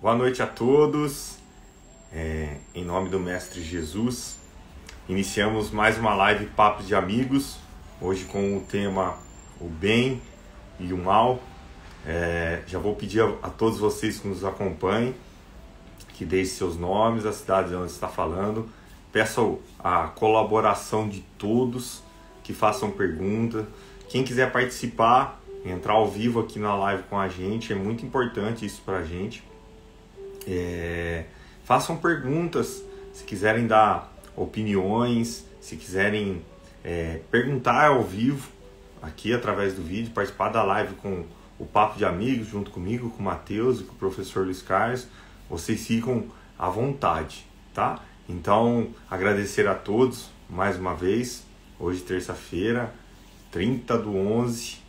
Boa noite a todos. Em nome do Mestre Jesus, iniciamos mais uma live Papos de Amigos, hoje com o tema o bem e o mal. Já vou pedir a todos vocês que nos acompanhem, que deixem seus nomes, a cidade de onde está falando. Peço a colaboração de todos, que façam pergunta. Quem quiser participar, entrar ao vivo aqui na live com a gente, é muito importante isso para a gente. Façam perguntas, se quiserem dar opiniões, se quiserem perguntar ao vivo, aqui através do vídeo, participar da live com o Papo de Amigos, junto comigo, com o Matheus e com o professor Luiz Carlos, vocês ficam à vontade, tá? Então, agradecer a todos mais uma vez. Hoje, terça-feira, 30/11,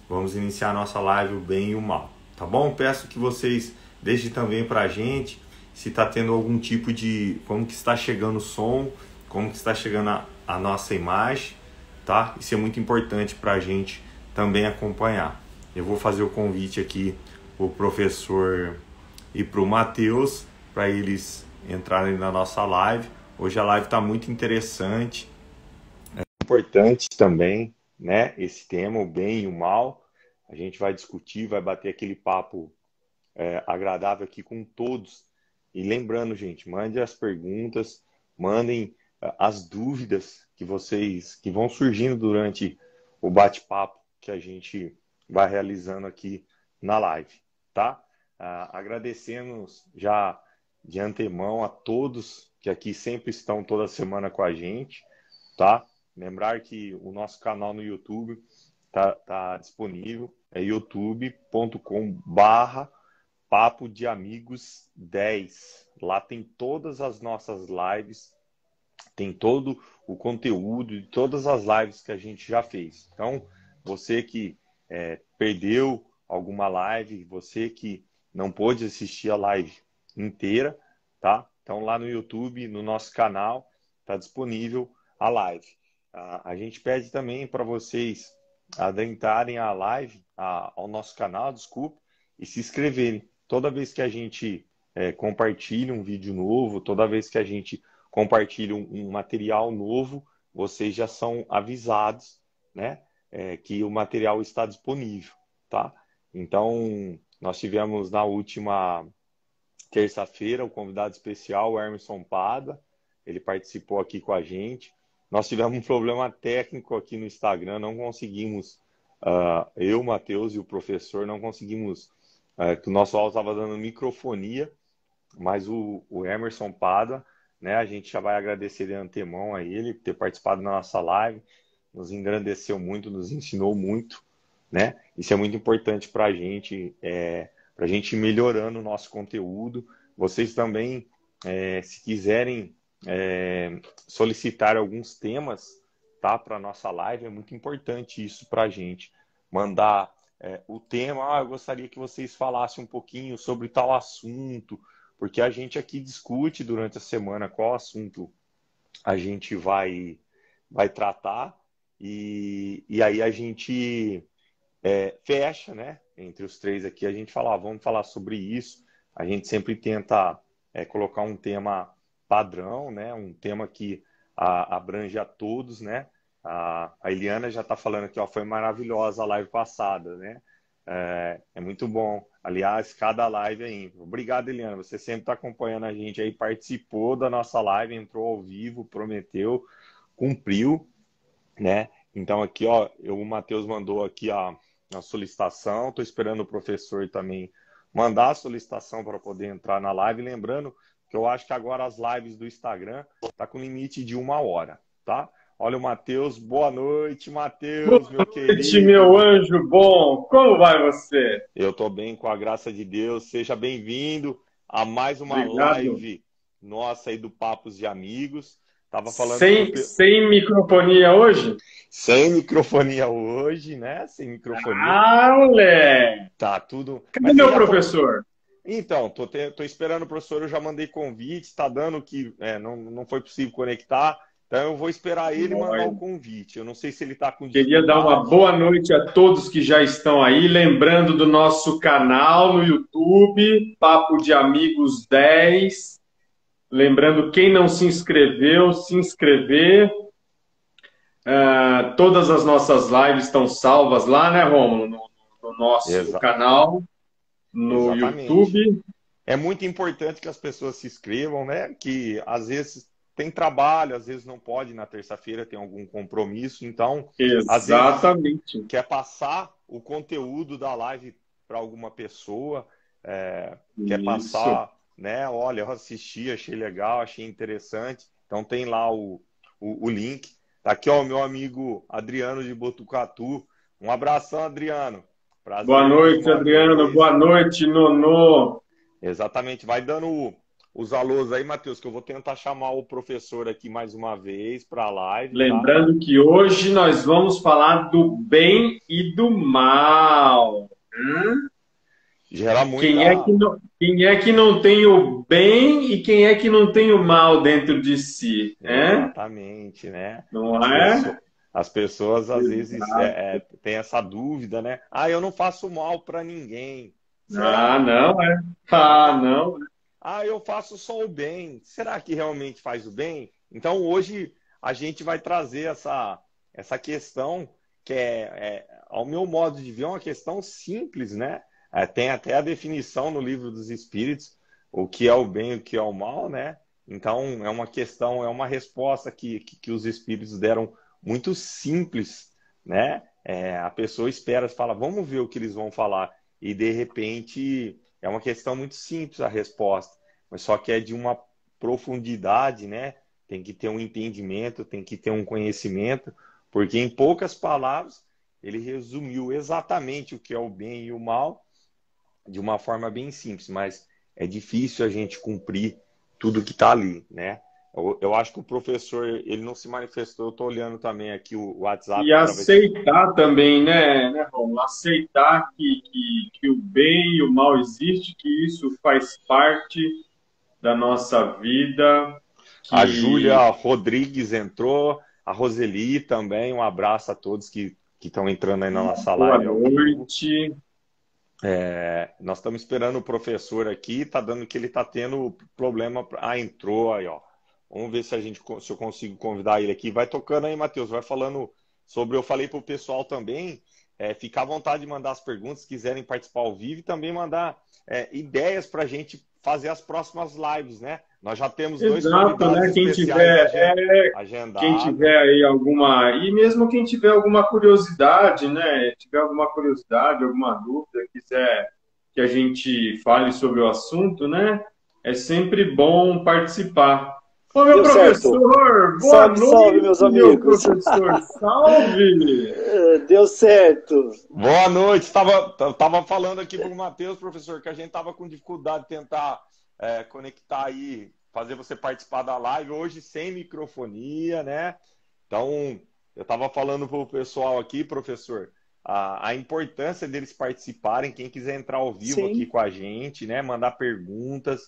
vamos iniciar a nossa live O Bem e o Mal, tá bom? Peço que vocês deixem também pra gente se está tendo algum tipo de... como que está chegando o som, como que está chegando a nossa imagem, tá? Isso é muito importante para a gente também acompanhar. Eu vou fazer o convite aqui pro professor e pro Matheus, para eles entrarem na nossa live. Hoje a live está muito interessante, é importante também, né? Esse tema, o bem e o mal. A gente vai discutir, vai bater aquele papo agradável aqui com todos. E lembrando, gente, mandem as perguntas, mandem as dúvidas que vão surgindo durante o bate-papo que a gente vai realizando aqui na live, tá? Agradecemos já de antemão a todos que aqui sempre estão toda semana com a gente, tá? Lembrar que o nosso canal no YouTube tá disponível, é youtube.com/Papo de Amigos 10. Lá tem todas as nossas lives, tem todo o conteúdo de todas as lives que a gente já fez. Então, você que perdeu alguma live, você que não pôde assistir a live inteira, tá? Então, lá no YouTube, no nosso canal, está disponível a live. A gente pede também para vocês adentrarem a live, ao nosso canal, desculpa, e se inscreverem. Toda vez que a gente compartilha um vídeo novo, toda vez que a gente compartilha um material novo, vocês já são avisados, né, que o material está disponível, tá? Então, nós tivemos na última terça-feira o convidado especial, o Emerson Pada, ele participou aqui com a gente. Nós tivemos um problema técnico aqui no Instagram, não conseguimos, eu, o Matheus e o professor, não conseguimos, que o nosso áudio estava dando microfonia, mas o Emerson Pada, né, a gente já vai agradecer de antemão a ele por ter participado da nossa live, nos engrandeceu muito, nos ensinou muito, né? Isso é muito importante para a gente ir melhorando o nosso conteúdo. Vocês também, se quiserem solicitar alguns temas, tá, para a nossa live, é muito importante isso para a gente. Mandar o tema, eu gostaria que vocês falassem um pouquinho sobre tal assunto, porque a gente aqui discute durante a semana qual assunto a gente vai tratar, e aí a gente fecha, né? Entre os três aqui, a gente fala, vamos falar sobre isso. A gente sempre tenta colocar um tema padrão, né? Um tema que abrange a todos, né? A Eliana já está falando aqui, ó, foi maravilhosa a live passada, né? É muito bom. Aliás, cada live é ímpar. Obrigado, Eliana. Você sempre está acompanhando a gente aí, participou da nossa live, entrou ao vivo, prometeu, cumpriu, né? Então aqui, ó, o Matheus mandou aqui a solicitação. Estou esperando o professor também mandar a solicitação para poder entrar na live. Lembrando que eu acho que agora as lives do Instagram tá com limite de 1 hora, tá? Olha o Matheus. Boa noite, Matheus, meu Boa noite, querido. meu anjo bom. Como vai você? Eu tô bem, com a graça de Deus. Seja bem-vindo a mais uma Obrigado. live nossa aí do Papos de Amigos. Tava falando com Sem microfonia hoje? sem microfonia hoje, né? Sem microfonia. Ah, moleque! Tá tudo. Cadê Mas você meu já professor? Então, tô esperando o professor, eu já mandei convite, tá dando que não foi possível conectar. Então eu vou esperar ele mandar o convite. Eu não sei se ele está com Queria dar uma boa noite a todos que já estão aí, lembrando do nosso canal no YouTube, Papo de Amigos 10. Lembrando, quem não se inscreveu, se inscrever. Todas as nossas lives estão salvas lá, né, Rômulo? No nosso canal, no YouTube. É muito importante que as pessoas se inscrevam, né? Que às vezes tem trabalho, às vezes não pode, na terça-feira tem algum compromisso, então exatamente. Às vezes quer passar o conteúdo da live para alguma pessoa, quer passar, né? Olha, eu assisti, achei legal, achei interessante, então tem lá o link. Tá aqui, ó, o meu amigo Adriano de Botucatu. Um abração, Adriano. Prazer. Boa noite, Adriano. Boa noite, Nonô. Exatamente. Vai dando os alôs aí, Matheus, que eu vou tentar chamar o professor aqui mais uma vez para a live. Lembrando que hoje nós vamos falar do bem e do mal. Gera muita... Quem é que não tem o bem e quem é que não tem o mal dentro de si? Exatamente, né? Não é? As pessoas às vezes têm essa dúvida, né? Eu não faço mal para ninguém. Não é. Não. Eu faço só o bem. Será que realmente faz o bem? Então hoje a gente vai trazer essa questão que ao meu modo de ver, é uma questão simples, né? Tem até a definição no Livro dos Espíritos, o que é o bem e o que é o mal, né? Então é uma questão, é uma resposta que os Espíritos deram muito simples, né? A pessoa espera, fala, vamos ver o que eles vão falar. E de repente é uma questão muito simples a resposta, mas só que é de uma profundidade, né? Tem que ter um entendimento, tem que ter um conhecimento, porque em poucas palavras ele resumiu exatamente o que é o bem e o mal de uma forma bem simples, mas é difícil a gente cumprir tudo que está ali, né? Eu acho que o professor, ele não se manifestou, eu estou olhando também aqui o WhatsApp. E aceitar também, né, Romulo? Aceitar que o bem e o mal existe, que isso faz parte da nossa vida. A Júlia Rodrigues entrou, a Roseli também, um abraço a todos que estão entrando aí na nossa live. Boa noite. Nós estamos esperando o professor aqui, tá dando que ele está tendo problema. Entrou aí, ó. Vamos ver se eu consigo convidar ele aqui. Vai tocando aí, Matheus, vai falando sobre... Eu falei para o pessoal também, ficar à vontade de mandar as perguntas, se quiserem participar ao vivo, e também mandar ideias para a gente fazer as próximas lives, né? Nós já temos dois convidados, né? Quem tiver aí alguma... E mesmo quem tiver alguma curiosidade, né? Tiver alguma curiosidade, alguma dúvida, quiser que a gente fale sobre o assunto, né? É sempre bom participar. Ô, meu professor, boa noite, salve, meus amigos. Meu professor, salve! Deu certo. Boa noite. Tava falando aqui para o Matheus, professor, que a gente tava com dificuldade de tentar conectar aí, fazer você participar da live hoje sem microfonia, né? Então, eu tava falando para o pessoal aqui, professor, a importância deles participarem, quem quiser entrar ao vivo aqui com a gente, né? Mandar perguntas,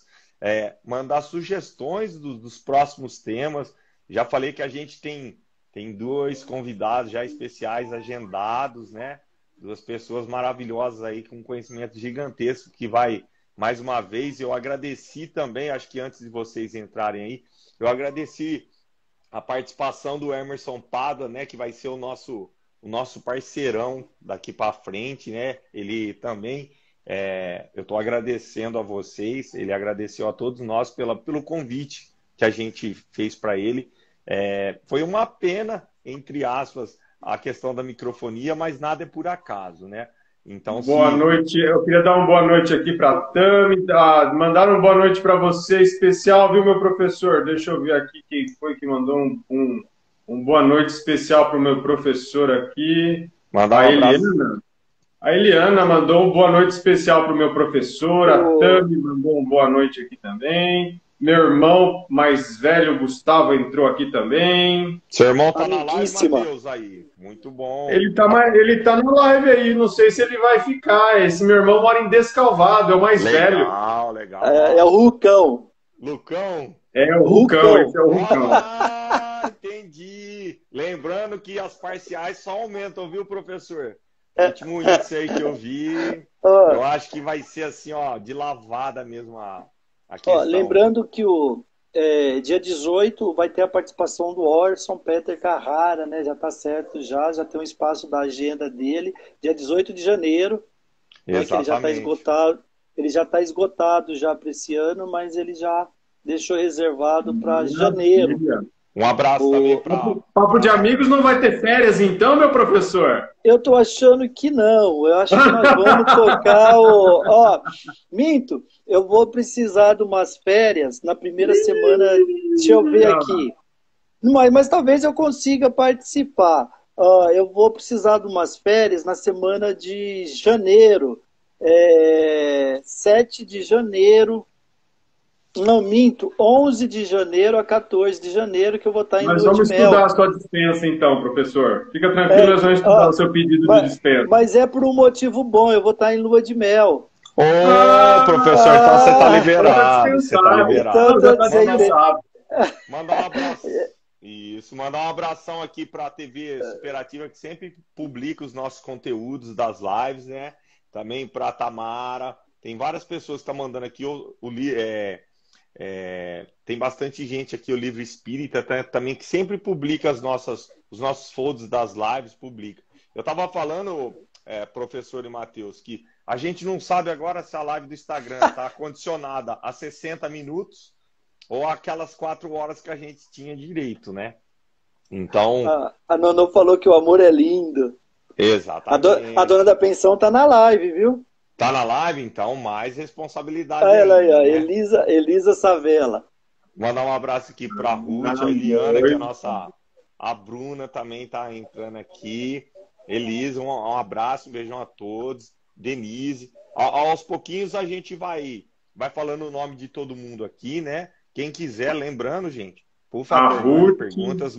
mandar sugestões dos próximos temas. Já falei que a gente tem dois convidados já especiais agendados, né? Duas pessoas maravilhosas aí com conhecimento gigantesco que vai, mais uma vez, eu agradeci também, acho que antes de vocês entrarem aí, eu agradeci a participação do Emerson Pada, né? Que vai ser o nosso parceirão daqui para frente, né? Ele também... eu estou agradecendo a vocês, ele agradeceu a todos nós pelo convite que a gente fez para ele. Foi uma pena, entre aspas, a questão da microfonia, mas nada é por acaso, né? Então, boa noite, eu queria dar uma boa noite aqui para a Tami, mandar uma boa noite para você, especial, viu, meu professor? Deixa eu ver aqui quem foi que mandou um boa noite especial para o meu professor aqui. Mandar um abraço. A Eliana mandou um boa noite especial para o meu professor, a Tami mandou uma boa noite aqui também, meu irmão mais velho, Gustavo, entrou aqui também. Seu irmão tá na live, Matheus, aí, muito bom. Ele tá na live aí, não sei se ele vai ficar, esse meu irmão mora em Descalvado, é o mais velho. Legal. É o Rucão. Lucão? É o Rucão, esse é o Rucão. Entendi. lembrando que as parciais só aumentam, viu, professor? O último índice aí que eu vi, eu acho que vai ser assim, ó, de lavada mesmo a questão. Lembrando que dia 18 vai ter a participação do Orson Peter Carrara, né? Já está certo, já tem um espaço da agenda dele, dia 18 de janeiro, né, que ele já está esgotado já para esse ano, mas ele já deixou reservado para janeiro. Um abraço também para... Papo de Amigos não vai ter férias então, meu professor? Eu tô achando que não. Eu acho que nós vamos tocar minto, eu vou precisar de umas férias na primeira semana. Deixa eu ver aqui. Mas talvez eu consiga participar. Eu vou precisar de umas férias na semana de janeiro. 7 de janeiro. Não, minto, 11 de janeiro a 14 de janeiro que eu vou estar em lua de mel. Nós vamos estudar a sua dispensa então, professor. Fica tranquilo, nós vamos estudar o seu pedido de dispensa. Mas é por um motivo bom, eu vou estar em lua de mel. Professor, então você está liberado. Você está liberado. Manda um abraço. Isso, mandar um abração aqui para a TV Superativa, que sempre publica os nossos conteúdos das lives, né? Também para a Tamara. Tem várias pessoas que estão mandando aqui tem bastante gente aqui, o Livro Espírita também, que sempre publica os nossos folders das lives, publica. Eu estava falando, professor e Matheus, que a gente não sabe agora se a live do Instagram está condicionada a 60 minutos ou aquelas 4 horas que a gente tinha direito, né? Então... A Nono falou que o amor é lindo. Exatamente. A dona da pensão está na live, viu? Tá na live, então, mais responsabilidade. Ela aí, ó, né? Elisa Savela. Mandar um abraço aqui para a Ruth, a Eliana, que é a Bruna também tá entrando aqui. Elisa, um abraço, um beijão a todos. Denise. Aos pouquinhos a gente vai falando o nome de todo mundo aqui, né? Quem quiser, lembrando, gente, por favor, mande perguntas,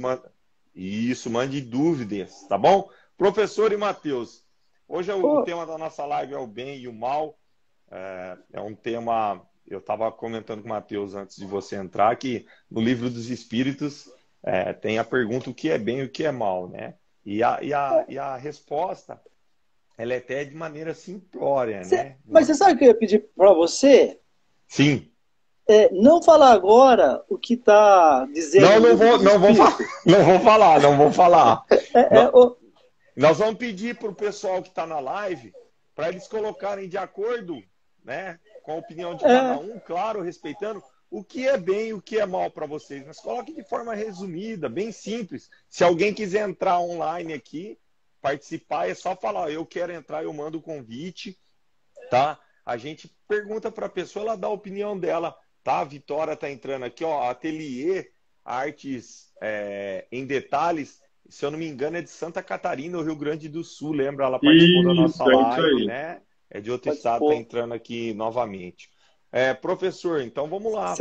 mande dúvidas, tá bom? Professor e Matheus, hoje o tema da nossa live é o bem e o mal. É um tema, eu estava comentando com o Matheus antes de você entrar, que no Livro dos Espíritos tem a pergunta o que é bem e o que é mal, né? E a resposta, ela é até de maneira simplória, né? Mas você sabe o que eu ia pedir para você? Sim. Não falar agora o que está dizendo. Não vou falar. Nós vamos pedir para o pessoal que está na live para eles colocarem de acordo, né, com a opinião de cada um, claro, respeitando o que é bem e o que é mal para vocês. Mas coloquem de forma resumida, bem simples. Se alguém quiser entrar online aqui, participar, é só falar, eu quero entrar, eu mando o convite, tá? A gente pergunta para a pessoa, ela dá a opinião dela, tá? A Vitória está entrando aqui, ó, Ateliê Artes em Detalhes, se eu não me engano, é de Santa Catarina, no Rio Grande do Sul, lembra? Ela participou da nossa live, né? É de outro estado, está entrando aqui novamente. Professor, então vamos lá.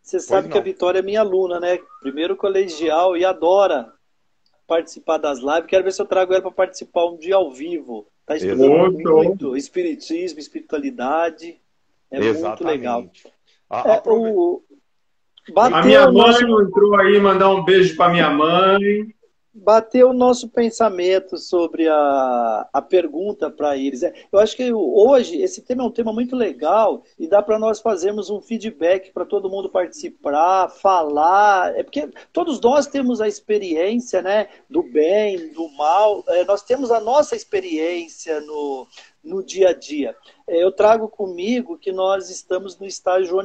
Você sabe que a Vitória é minha aluna, né? Primeiro colegial e adora participar das lives. Quero ver se eu trago ela para participar um dia ao vivo. Está estudando muito espiritismo, espiritualidade. Muito legal. A minha mãe entrou aí, mandar um beijo para minha mãe. Bateu o nosso pensamento sobre a pergunta para eles. Eu acho que hoje esse tema é um tema muito legal e dá para nós fazermos um feedback para todo mundo participar, falar. Porque todos nós temos a experiência, né, do bem, do mal. Nós temos a nossa experiência no dia a dia. Eu trago comigo que nós estamos no estágio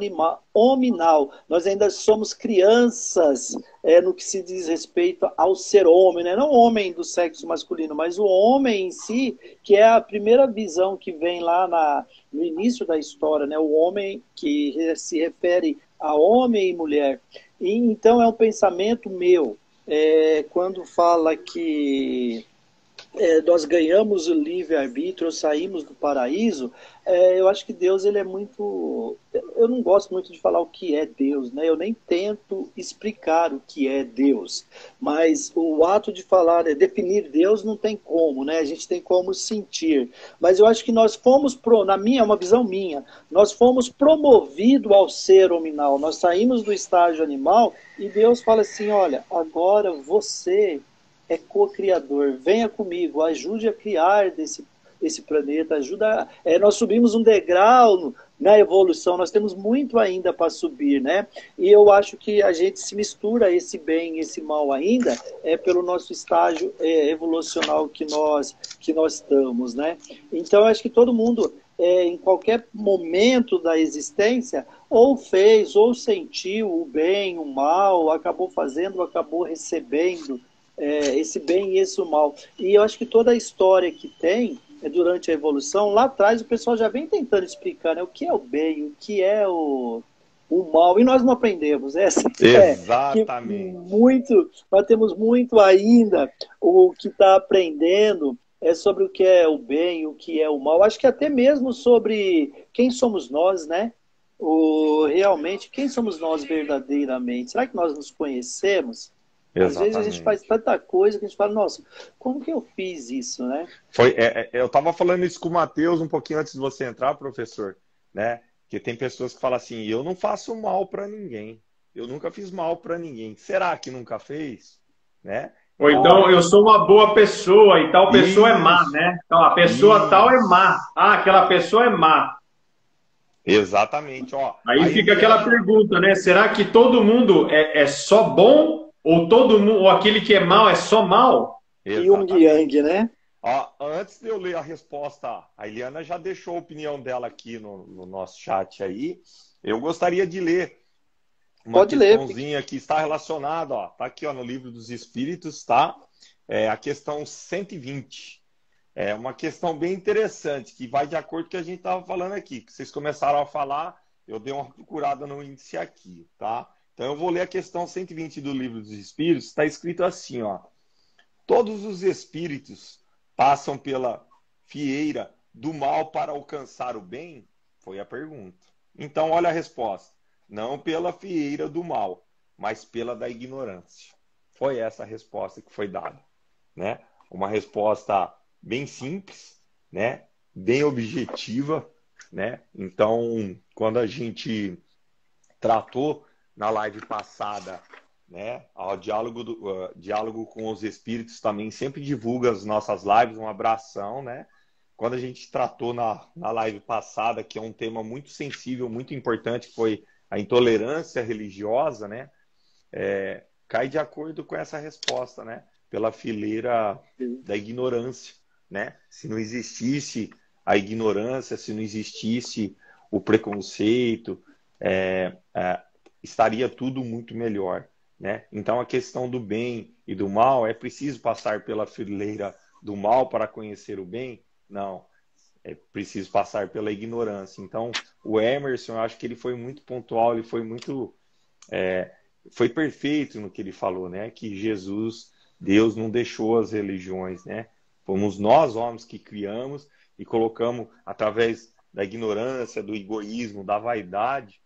hominal. Nós ainda somos crianças no que se diz respeito ao ser homem, né? Não o homem do sexo masculino, mas o homem em si, que é a primeira visão que vem lá no início da história, né? O homem que se refere a homem e mulher. E, então é um pensamento meu, quando fala que nós ganhamos o livre-arbítrio, saímos do paraíso, eu acho que Deus ele é muito... eu não gosto muito de falar o que é Deus, né? Eu nem tento explicar o que é Deus, mas o ato de falar, definir Deus não tem como, né? A gente tem como sentir. Mas eu acho que nós fomos, na minha, é uma visão minha, nós fomos promovidos ao ser hominal. Nós saímos do estágio animal e Deus fala assim, olha, agora você é co-criador, venha comigo, ajude a criar esse planeta, ajuda. Nós subimos um degrau na evolução, nós temos muito ainda para subir, né? E eu acho que a gente se mistura esse bem e esse mal ainda pelo nosso estágio evolucional que nós estamos, né? Então, eu acho que todo mundo, em qualquer momento da existência, ou fez, ou sentiu o bem, o mal, acabou fazendo, acabou recebendo esse bem e esse mal. E eu acho que toda a história que tem durante a evolução, lá atrás o pessoal já vem tentando explicar, né, o que é o bem, o que é o mal, e nós não aprendemos. Exatamente. Nós temos muito ainda o que está aprendendo sobre o que é o bem, o que é o mal. Acho que até mesmo sobre quem somos nós, né? Realmente, quem somos nós verdadeiramente? Será que nós nos conhecemos? Exatamente. Às vezes a gente faz tanta coisa que a gente fala, nossa, como que eu fiz isso, né? Eu estava falando isso com o Matheus um pouquinho antes de você entrar, professor, né? Que tem pessoas que falam assim, eu não faço mal para ninguém, eu nunca fiz mal para ninguém. Será que nunca fez? Né? Ou então, eu sou uma boa pessoa e tal pessoa é má, né? Então, a pessoa tal é má. Ah, aquela pessoa é má. Exatamente. Aí fica aquela pergunta, né? Será que todo mundo é só bom? Ou todo mundo, ou aquele que é mal é só mal? Yung Yang, né? Antes de eu ler a resposta, a Eliana já deixou a opinião dela aqui no nosso chat aí. Eu gostaria de ler uma questãozinha que está relacionada, tá aqui no Livro dos Espíritos, tá? A questão 120. É uma questão bem interessante, que vai de acordo com o que a gente estava falando aqui. Que vocês começaram a falar, eu dei uma procurada no índice aqui, tá? Então eu vou ler a questão 120 do Livro dos Espíritos, está escrito assim, todos os espíritos passam pela fieira do mal para alcançar o bem? Foi a pergunta. Então olha a resposta. Não pela fieira do mal, mas pela da ignorância. Foi essa a resposta que foi dada, né? Uma resposta bem simples, né? Bem objetiva, né? Então, quando a gente tratou na live passada, né, o diálogo com os espíritos também sempre divulga as nossas lives, um abração, né? Quando a gente tratou na live passada, que é um tema muito sensível, muito importante, que foi a intolerância religiosa, né? Cai de acordo com essa resposta, né? Pela fileira da ignorância, né? Se não existisse a ignorância, se não existisse o preconceito, estaria tudo muito melhor, né? Então a questão do bem e do mal, é preciso passar pela fileira do mal para conhecer o bem? Não, é preciso passar pela ignorância. Então o Emerson, eu acho que ele foi muito pontual, ele foi muito foi perfeito no que ele falou, né? Que Jesus, Deus não deixou as religiões, né? Fomos nós, homens, que criamos e colocamos através da ignorância, do egoísmo, da vaidade,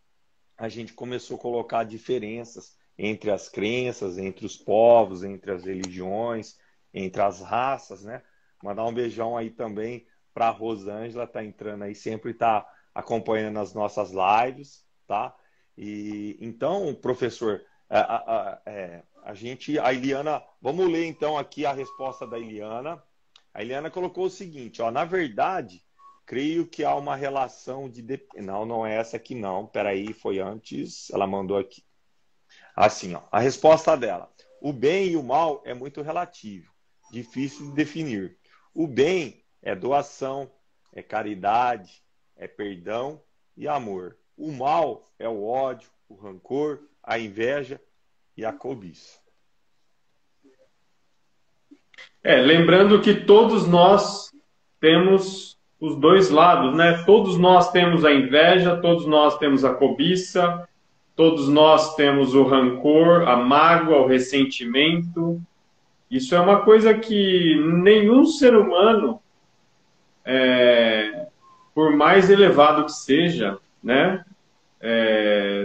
a gente começou a colocar diferenças entre as crenças, entre os povos, entre as religiões, entre as raças, né? Mandar um beijão aí também para a Rosângela, tá entrando aí, sempre tá acompanhando as nossas lives, tá? E então, professor, a Eliana, vamos ler então aqui a resposta da Eliana. A Eliana colocou o seguinte, na verdade, creio que há uma relação de... Não é essa aqui não. Peraí, foi antes. Ela mandou aqui. Assim, a resposta dela. O bem e o mal é muito relativo. Difícil de definir. O bem é doação, é caridade, é perdão e amor. O mal é o ódio, o rancor, a inveja e a cobiça. Lembrando que todos nós temos os dois lados, né? Todos nós temos a inveja, todos nós temos a cobiça, todos nós temos o rancor, a mágoa, o ressentimento. Isso é uma coisa que nenhum ser humano, por mais elevado que seja, né?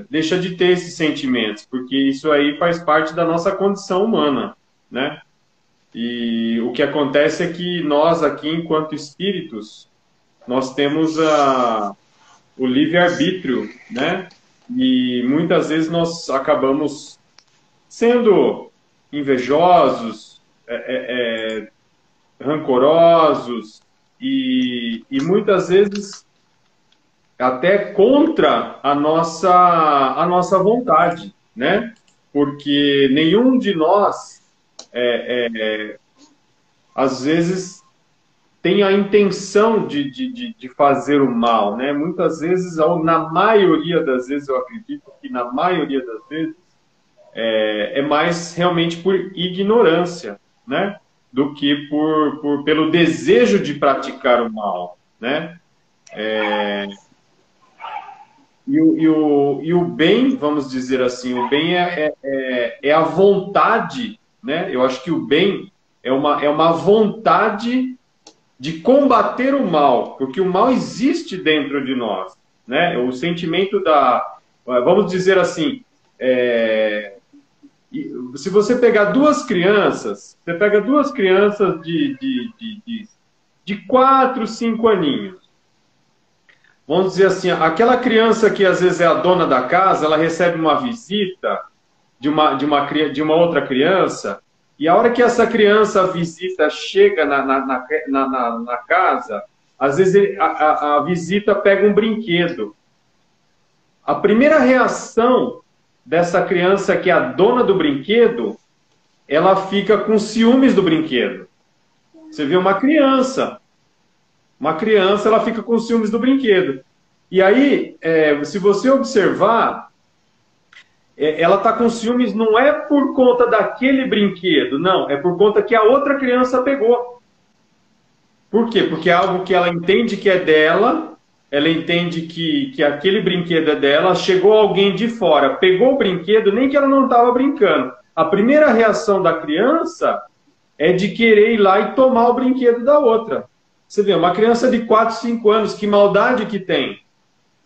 deixa de ter esses sentimentos, porque isso aí faz parte da nossa condição humana, né? E o que acontece é que nós aqui, enquanto espíritos, nós temos o livre-arbítrio, né? E muitas vezes nós acabamos sendo invejosos, rancorosos e muitas vezes até contra a nossa vontade, né? Porque nenhum de nós, às vezes, tem a intenção de fazer o mal, né? Muitas vezes, ou na maioria das vezes, eu acredito que na maioria das vezes, é mais realmente por ignorância, né? Do que pelo desejo de praticar o mal, né? E o bem, vamos dizer assim, o bem é a vontade, né? Eu acho que o bem é uma vontade de combater o mal, porque o mal existe dentro de nós, né? O sentimento vamos dizer assim, se você pegar duas crianças, você pega duas crianças de 4, 5 aninhos. Vamos dizer assim, aquela criança que às vezes é a dona da casa, ela recebe uma visita de uma outra criança, e a hora que essa criança, a visita, chega na casa, às vezes a visita pega um brinquedo. A primeira reação dessa criança que é a dona do brinquedo, ela fica com ciúmes do brinquedo. Você vê uma criança, ela fica com ciúmes do brinquedo. E aí, se você observar, ela está com ciúmes não é por conta daquele brinquedo, não, é por conta que a outra criança pegou. Por quê? Porque é algo que ela entende que é dela, ela entende que aquele brinquedo é dela, chegou alguém de fora, pegou o brinquedo, nem que ela não estava brincando. A primeira reação da criança é de querer ir lá e tomar o brinquedo da outra. Você vê, uma criança de 4, 5 anos, que maldade que tem.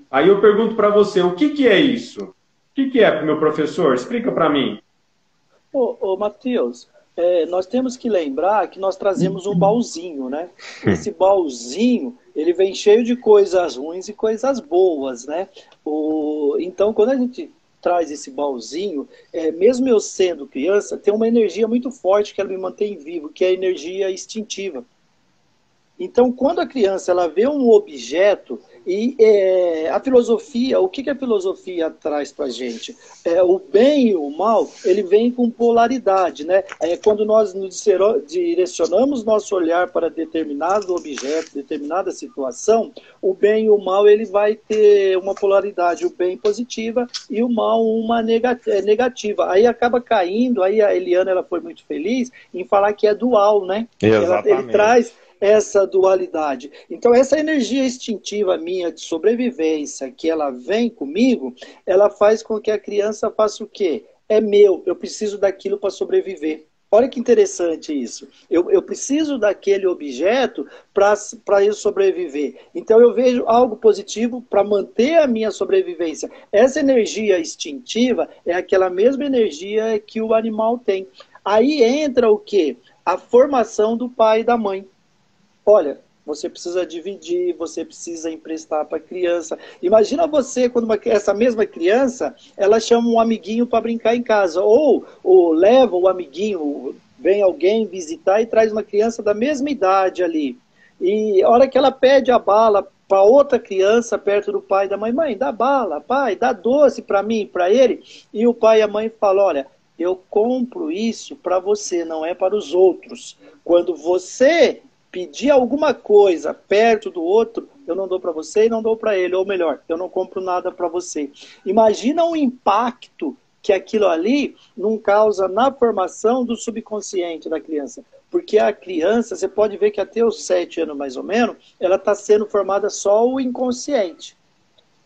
Aí eu pergunto para você, o que é isso? O que é, meu professor? Explica para mim. Ô Matheus, nós temos que lembrar que nós trazemos um baúzinho, né? Esse baúzinho, ele vem cheio de coisas ruins e coisas boas, né? Então, quando a gente traz esse baúzinho, mesmo eu sendo criança, tem uma energia muito forte que ela me mantém vivo, que é a energia instintiva. Então, quando a criança ela vê um objeto, e a filosofia, o que a filosofia traz para a gente? O bem e o mal, ele vem com polaridade, né? Quando nós direcionamos nosso olhar para determinado objeto, determinada situação, o bem e o mal, ele vai ter uma polaridade, o bem positiva e o mal uma negativa. Aí acaba caindo, aí a Eliana ela foi muito feliz em falar que é dual, né? Exatamente. Ele traz essa dualidade. Então, essa energia instintiva minha de sobrevivência, que ela vem comigo, ela faz com que a criança faça o quê? É meu, eu preciso daquilo para sobreviver. Olha que interessante isso. Eu preciso daquele objeto para eu sobreviver. Então, eu vejo algo positivo para manter a minha sobrevivência. Essa energia instintiva é aquela mesma energia que o animal tem. Aí entra o quê? A formação do pai e da mãe. Olha, você precisa dividir, você precisa emprestar para a criança. Imagina você, quando essa mesma criança, ela chama um amiguinho para brincar em casa. Ou leva o amiguinho, vem alguém visitar e traz uma criança da mesma idade ali. E a hora que ela pede a bala para outra criança perto do pai e da mãe, mãe, dá bala, pai, dá doce para mim, para ele. E o pai e a mãe falam, olha, eu compro isso para você, não é para os outros. Quando você pedir alguma coisa perto do outro, eu não dou para você e não dou para ele. Ou melhor, eu não compro nada para você. Imagina o impacto que aquilo ali não causa na formação do subconsciente da criança. Porque a criança, você pode ver que até os 7 anos mais ou menos, ela está sendo formada só o inconsciente.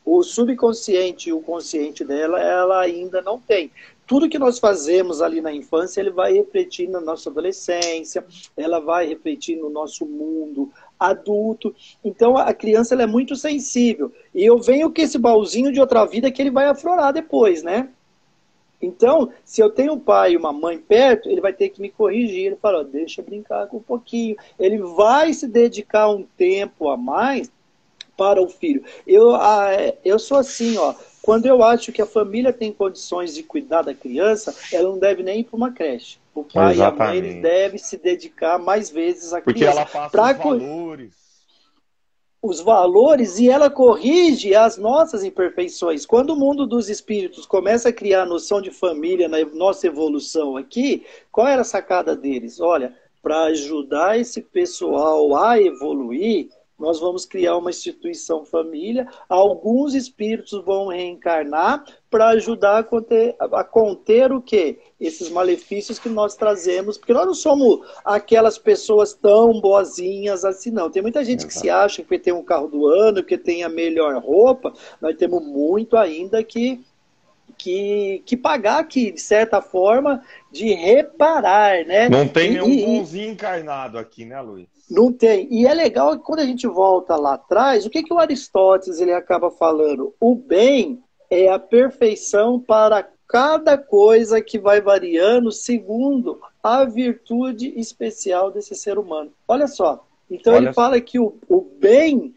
O subconsciente e o consciente dela, ela ainda não tem. Tudo que nós fazemos ali na infância, ele vai refletir na nossa adolescência, ela vai refletir no nosso mundo adulto. Então a criança ela é muito sensível. E eu venho com esse baúzinho de outra vida que ele vai aflorar depois, né? Então, se eu tenho um pai e uma mãe perto, ele vai ter que me corrigir. Ele fala, ó, deixa eu brincar com um pouquinho. Ele vai se dedicar um tempo a mais para o filho. Eu sou assim, ó. Quando eu acho que a família tem condições de cuidar da criança, ela não deve nem ir para uma creche. O pai e a mãe eles devem se dedicar mais vezes à criança. Porque ela passa os valores. Os valores e ela corrige as nossas imperfeições. Quando o mundo dos espíritos começa a criar a noção de família na nossa evolução aqui, qual era a sacada deles? Olha, para ajudar esse pessoal a evoluir, nós vamos criar uma instituição família, alguns espíritos vão reencarnar para ajudar a conter o quê? Esses malefícios que nós trazemos, porque nós não somos aquelas pessoas tão boazinhas assim, não. Tem muita gente que se acha que tem um carro do ano, que tem a melhor roupa, nós temos muito ainda que pagar aqui, de certa forma, de reparar, né? Não tem nenhum bonzinho encarnado aqui, né, Luiz? Não tem. E é legal que quando a gente volta lá atrás, o que o Aristóteles ele acaba falando? O bem é a perfeição para cada coisa que vai variando segundo a virtude especial desse ser humano. Olha só. Então ele fala que o bem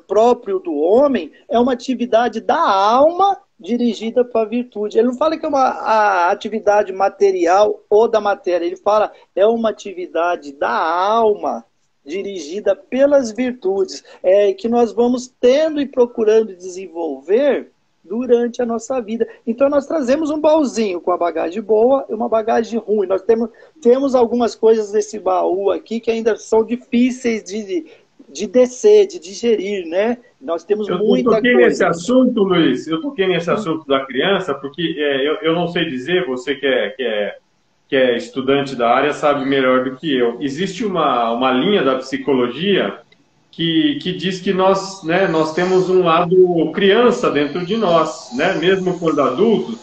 próprio do homem é uma atividade da alma dirigida para a virtude. Ele não fala que é a atividade material ou da matéria. Ele fala é uma atividade da alma dirigida pelas virtudes, que nós vamos tendo e procurando desenvolver durante a nossa vida. Então nós trazemos um baúzinho com a bagagem boa e uma bagagem ruim. Nós temos algumas coisas nesse baú aqui que ainda são difíceis de descer, de digerir, né? Nós temos muita coisa. Eu toquei nesse assunto, Luiz, eu toquei nesse assunto da criança, porque eu não sei dizer, você que é estudante da área sabe melhor do que eu. Existe uma linha da psicologia que diz que nós temos um lado criança dentro de nós, né? Mesmo quando adultos,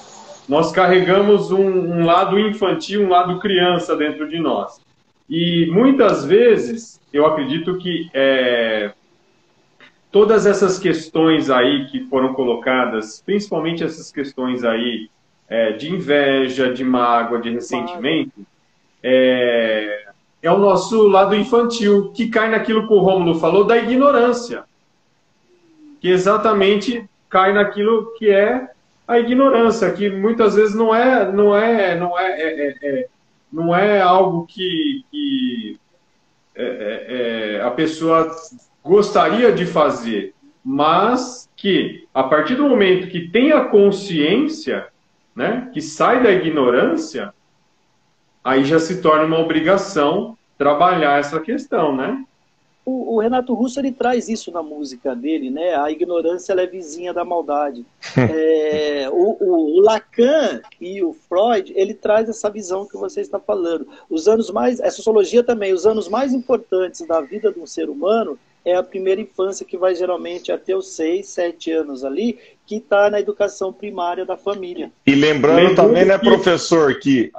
nós carregamos um lado infantil, um lado criança dentro de nós. E muitas vezes, eu acredito que todas essas questões aí que foram colocadas, principalmente essas questões aí de inveja, de mágoa, de ressentimento, é o nosso lado infantil, que cai naquilo que o Rômulo falou, da ignorância. Que exatamente cai naquilo que é a ignorância, que muitas vezes não é algo que a pessoa gostaria de fazer, mas que, a partir do momento que tem a consciência, né, que sai da ignorância, aí já se torna uma obrigação trabalhar essa questão, né? O Renato Russo ele traz isso na música dele, né? A ignorância ela é vizinha da maldade. O Lacan e o Freud ele traz essa visão que você está falando. A sociologia também, os anos mais importantes da vida de um ser humano é a primeira infância, que vai geralmente até os 6, 7 anos ali, que está na educação primária da família. E lembrando também, né, professor, que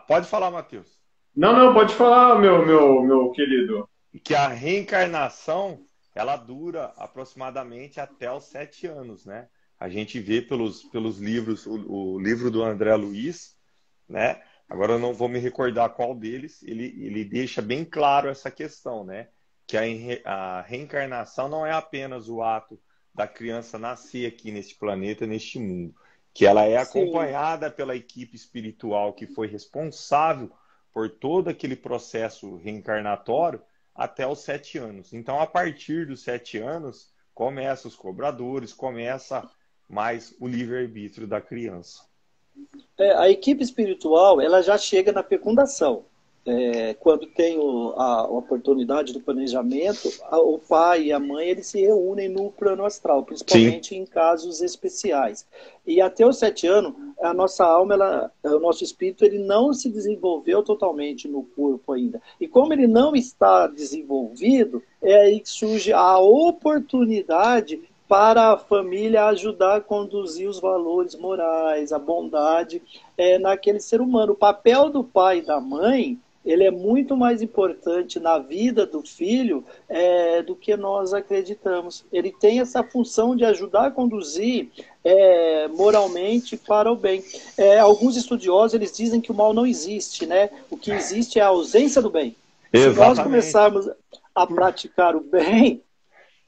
pode falar, Matheus. Não, pode falar, meu querido. Que a reencarnação, ela dura aproximadamente até os 7 anos, né? A gente vê pelos livros, o livro do André Luiz, né? Agora eu não vou me recordar qual deles, ele deixa bem claro essa questão, né? Que a reencarnação não é apenas o ato da criança nascer aqui neste planeta, neste mundo, que ela é acompanhada pela equipe espiritual que foi responsável por todo aquele processo reencarnatório até os 7 anos. Então, a partir dos 7 anos, começa os cobradores, começa mais o livre-arbítrio da criança. A equipe espiritual, ela já chega na fecundação. Quando tem a oportunidade do planejamento, o pai e a mãe eles se reúnem no plano astral, principalmente em casos especiais. E até os 7 anos, a nossa alma, o nosso espírito, ele não se desenvolveu totalmente no corpo ainda. E como ele não está desenvolvido, é aí que surge a oportunidade para a família ajudar a conduzir os valores morais, a bondade naquele ser humano. O papel do pai e da mãe ele é muito mais importante na vida do filho do que nós acreditamos. Ele tem essa função de ajudar a conduzir moralmente para o bem. Alguns estudiosos eles dizem que o mal não existe, né? O que existe é a ausência do bem. Exatamente. Se nós começarmos a praticar o bem,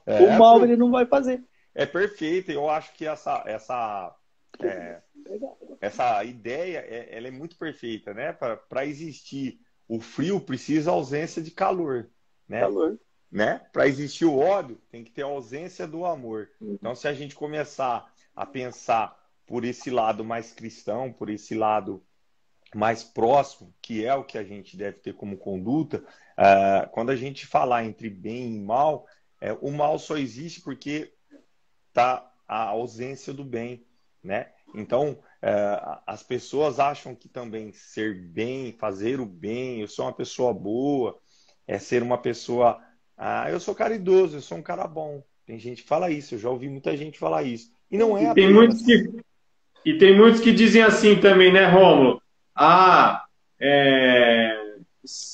o mal ele não vai fazer. É perfeito. Eu acho que essa ideia ela é muito perfeita, né? Para existir o frio precisa ausência de calor, né? Né? Para existir o ódio tem que ter a ausência do amor. Então, se a gente começar a pensar por esse lado mais cristão, por esse lado mais próximo, que é o que a gente deve ter como conduta, quando a gente falar entre bem e mal, o mal só existe porque está a ausência do bem, né? Então, as pessoas acham que também ser bem, fazer o bem, eu sou uma pessoa boa, é ser uma pessoa... eu sou caridoso, eu sou um cara bom. Tem gente que fala isso, eu já ouvi muita gente falar isso. E não é apenas... E tem muitos que dizem assim também, né, Rômulo?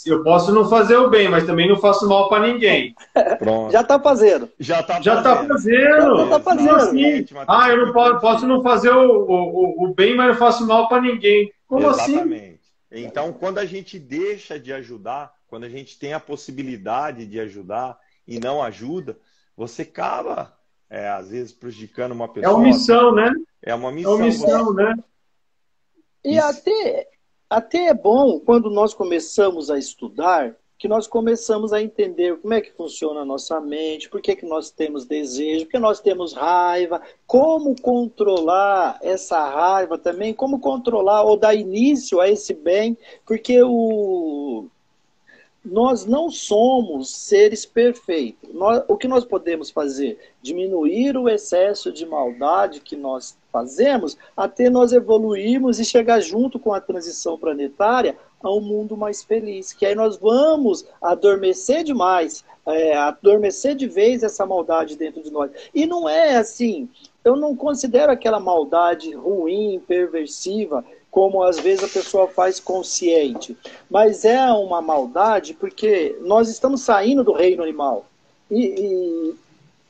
Eu posso não fazer o bem, mas também não faço mal para ninguém. Pronto. Já está fazendo. Já está fazendo. Assim, eu não posso não fazer o bem, mas não faço mal para ninguém. Como Exatamente. assim? Então, quando a gente deixa de ajudar, quando a gente tem a possibilidade de ajudar e não ajuda, você acaba, às vezes, prejudicando uma pessoa. É omissão, né? É uma missão. É omissão, né? E até é bom, quando nós começamos a estudar, que nós começamos a entender como é que funciona a nossa mente, por que nós temos desejo, por que nós temos raiva, como controlar essa raiva também, como controlar ou dar início a esse bem, porque nós não somos seres perfeitos. O que nós podemos fazer? Diminuir o excesso de maldade que nós fazemos até nós evoluirmos e chegar junto com a transição planetária a um mundo mais feliz. Que aí nós vamos adormecer demais, adormecer de vez essa maldade dentro de nós. E não é assim, eu não considero aquela maldade ruim, perversiva, como às vezes a pessoa faz consciente. Mas é uma maldade porque nós estamos saindo do reino animal. E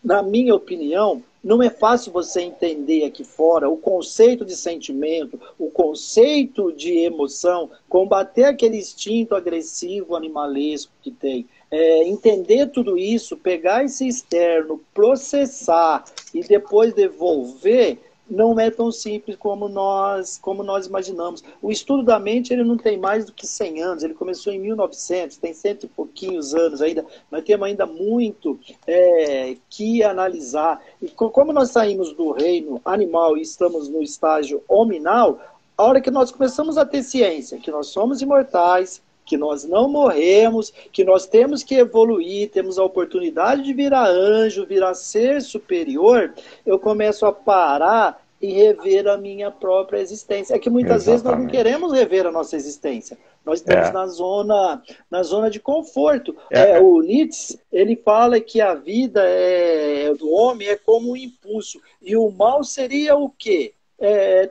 na minha opinião, não é fácil você entender aqui fora o conceito de sentimento, o conceito de emoção, combater aquele instinto agressivo, animalesco que tem. Entender tudo isso, pegar esse externo, processar e depois devolver, não é tão simples como nós imaginamos. O estudo da mente ele não tem mais do que 100 anos, ele começou em 1900, tem cento e pouquinhos anos ainda, nós temos ainda muito que analisar. E como nós saímos do reino animal e estamos no estágio hominal, a hora que nós começamos a ter ciência, que nós somos imortais, que nós não morremos, que nós temos que evoluir, temos a oportunidade de virar anjo, virar ser superior, eu começo a parar e rever a minha própria existência. É que muitas vezes nós não queremos rever a nossa existência. Nós estamos na zona de conforto. O Nietzsche, ele fala que a vida do homem é como um impulso. E o mal seria o quê?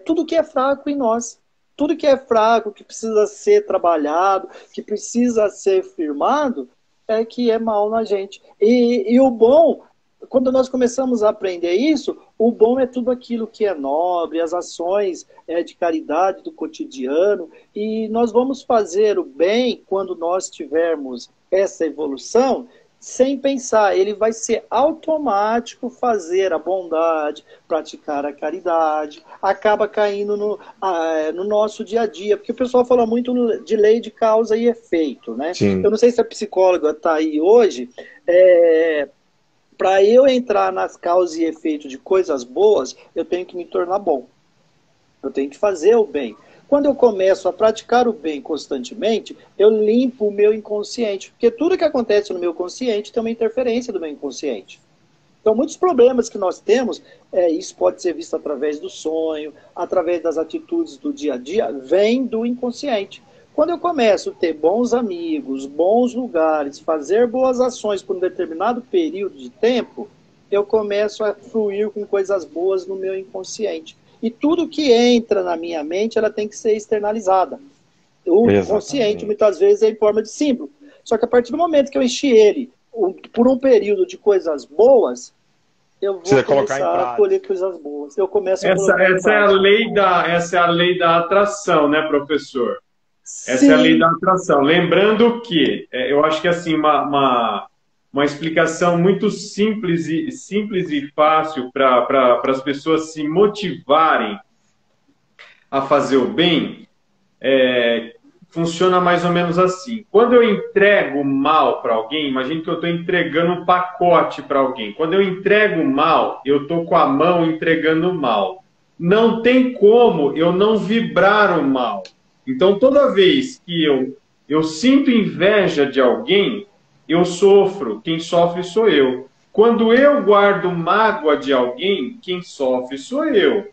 Tudo que é fraco em nós. Tudo que é fraco, que precisa ser trabalhado, que precisa ser firmado, é que é mal na gente. E o bom, quando nós começamos a aprender isso, o bom é tudo aquilo que é nobre, as ações de caridade do cotidiano, e nós vamos fazer o bem quando nós tivermos essa evolução, sem pensar, ele vai ser automático fazer a bondade, praticar a caridade, acaba caindo no nosso dia a dia, porque o pessoal fala muito de lei de causa e efeito, né? Sim. Eu não sei se a psicóloga está aí hoje, para eu entrar nas causas e efeitos de coisas boas, eu tenho que me tornar bom, eu tenho que fazer o bem. Quando eu começo a praticar o bem constantemente, eu limpo o meu inconsciente. Porque tudo que acontece no meu consciente tem uma interferência do meu inconsciente. Então, muitos problemas que nós temos, isso pode ser visto através do sonho, através das atitudes do dia a dia, vem do inconsciente. Quando eu começo a ter bons amigos, bons lugares, fazer boas ações por um determinado período de tempo, eu começo a fluir com coisas boas no meu inconsciente. E tudo que entra na minha mente, ela tem que ser externalizada. O inconsciente, Exatamente. muitas vezes, é em forma de símbolo. Só que a partir do momento que eu enchi ele por um período de coisas boas, eu vou Precisa colocar em começar a colher prática. coisas boas. Eu começo a Essa, colocar em essa é a prática. lei essa é a lei da atração, né, professor? Essa é a lei da Sim, atração. Lembrando que, eu acho que assim, uma explicação muito simples e fácil para as pessoas se motivarem a fazer o bem, funciona mais ou menos assim. Quando eu entrego mal para alguém, imagine que eu estou entregando um pacote para alguém. Quando eu entrego mal, eu estou com a mão entregando mal. Não tem como eu não vibrar o mal. Então, toda vez que eu sinto inveja de alguém, eu sofro. Quem sofre sou eu. Quando eu guardo mágoa de alguém, quem sofre sou eu.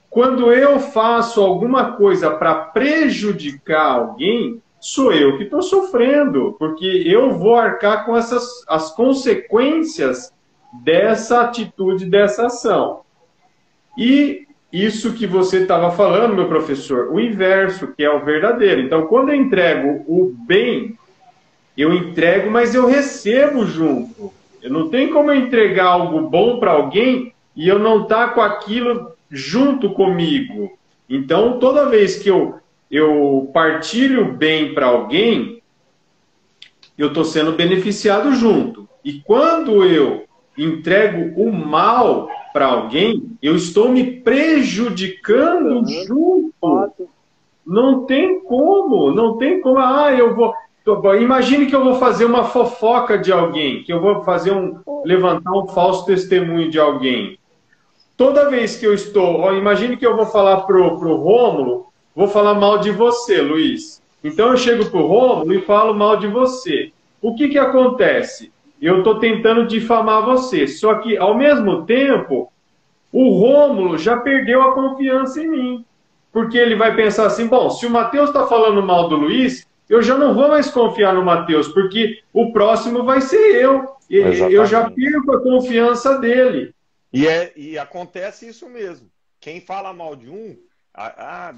Quando eu faço alguma coisa para prejudicar alguém, sou eu que estou sofrendo, porque eu vou arcar com as consequências dessa atitude, dessa ação. E isso que você estava falando, meu professor, o inverso, que é o verdadeiro. Então, quando eu entrego o bem, eu entrego, mas eu recebo junto. Eu não tenho como eu entregar algo bom para alguém e eu não estar com aquilo junto comigo. Então, toda vez que eu partilho bem para alguém, eu estou sendo beneficiado junto. E quando eu entrego o mal para alguém, eu estou me prejudicando junto. fato. Não tem como, não tem como. Ah, eu vou. Imagine que eu vou fazer uma fofoca de alguém, que eu vou fazer levantar um falso testemunho de alguém. Toda vez que eu estou, imagine que eu vou falar pro Rômulo, vou falar mal de você, Luiz. Então eu chego pro Rômulo e falo mal de você. O que acontece? Eu estou tentando difamar você. Só que, ao mesmo tempo, o Rômulo já perdeu a confiança em mim. Porque ele vai pensar assim, bom, se o Matheus está falando mal do Luiz, eu já não vou mais confiar no Matheus, porque o próximo vai ser eu. Eu já Exatamente. perco a confiança dele. E acontece isso mesmo. Quem fala mal de um,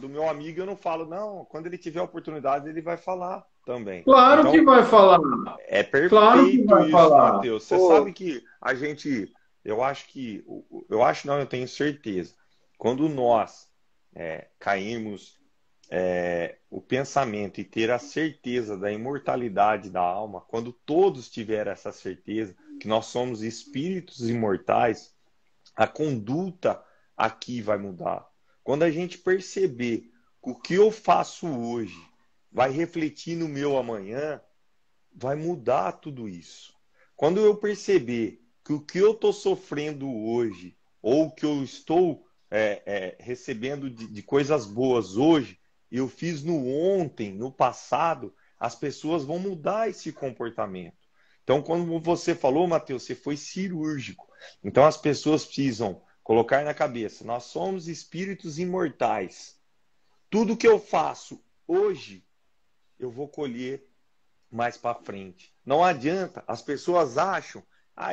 do meu amigo eu não falo, não. Quando ele tiver a oportunidade, ele vai falar também. Claro que Então, vai falar. é Claro que perfeito vai isso, falar. Matheus. Você Pô, sabe que a gente, eu acho não, eu tenho certeza. Quando nós caímos o pensamento e ter a certeza da imortalidade da alma, quando todos tiverem essa certeza que nós somos espíritos imortais, a conduta aqui vai mudar. Quando a gente perceber que o que eu faço hoje vai refletir no meu amanhã, vai mudar tudo isso. Quando eu perceber que o que eu estou sofrendo hoje, ou que eu estou recebendo de coisas boas hoje, eu fiz no ontem, no passado, as pessoas vão mudar esse comportamento. Então, como você falou, Matheus, você foi cirúrgico. Então, as pessoas precisam colocar na cabeça: nós somos espíritos imortais. Tudo que eu faço hoje, eu vou colher mais para frente. Não adianta, as pessoas acham,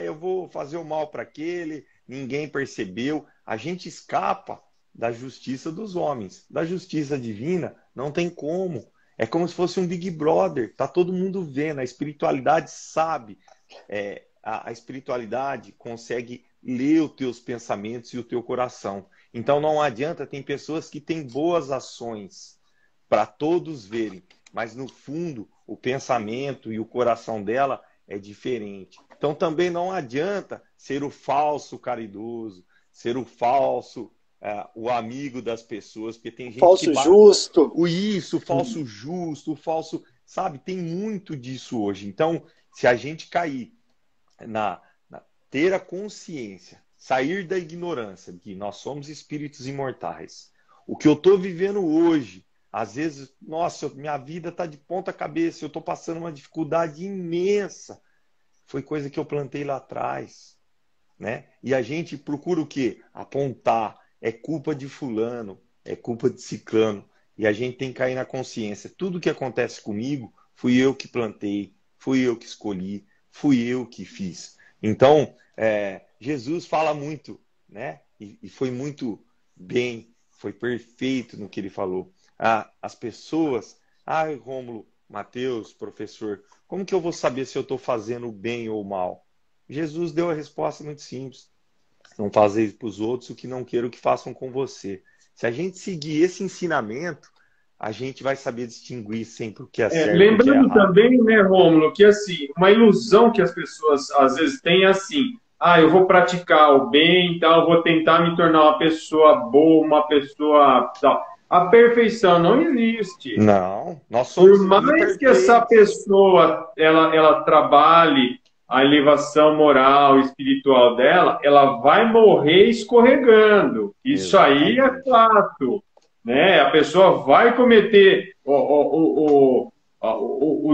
eu vou fazer o mal para aquele, ninguém percebeu. A gente escapa da justiça dos homens, da justiça divina, não tem como. É como se fosse um Big Brother, tá todo mundo vendo, a espiritualidade sabe, a espiritualidade consegue ler os teus pensamentos e o teu coração. Então não adianta, tem pessoas que têm boas ações para todos verem, mas no fundo o pensamento e o coração dela é diferente. Então também não adianta ser o falso caridoso, ser o falso, o amigo das pessoas, porque tem gente falso justo. o falso justo, o falso, sabe? Tem muito disso hoje. Então, se a gente cair ter a consciência, sair da ignorância de que nós somos espíritos imortais, o que eu estou vivendo hoje, às vezes, nossa, minha vida está de ponta cabeça, eu estou passando uma dificuldade imensa. Foi coisa que eu plantei lá atrás, né? E a gente procura o quê? Apontar. É culpa de fulano, é culpa de ciclano. E a gente tem que cair na consciência. Tudo que acontece comigo, fui eu que plantei, fui eu que escolhi, fui eu que fiz. Então, Jesus fala muito, né? E foi muito bem, foi perfeito no que ele falou. As pessoas, Ah, Rômulo, Mateus, professor, como que eu vou saber se eu estou fazendo bem ou mal? Jesus deu a resposta muito simples. Não fazeis para os outros o que não quero que façam com você. Se a gente seguir esse ensinamento, a gente vai saber distinguir sempre o que é certo e o que é Lembrando errado. também, né, Rômulo, que assim, uma ilusão que as pessoas às vezes têm é assim, eu vou praticar o bem, então eu vou tentar me tornar uma pessoa boa, uma pessoa tal. A perfeição não existe. Não, nós Por somos mais que essa imperfeitos. pessoa ela trabalhe a elevação moral, espiritual dela, ela vai morrer escorregando. Isso aí é Exatamente. fato, né? A pessoa vai cometer o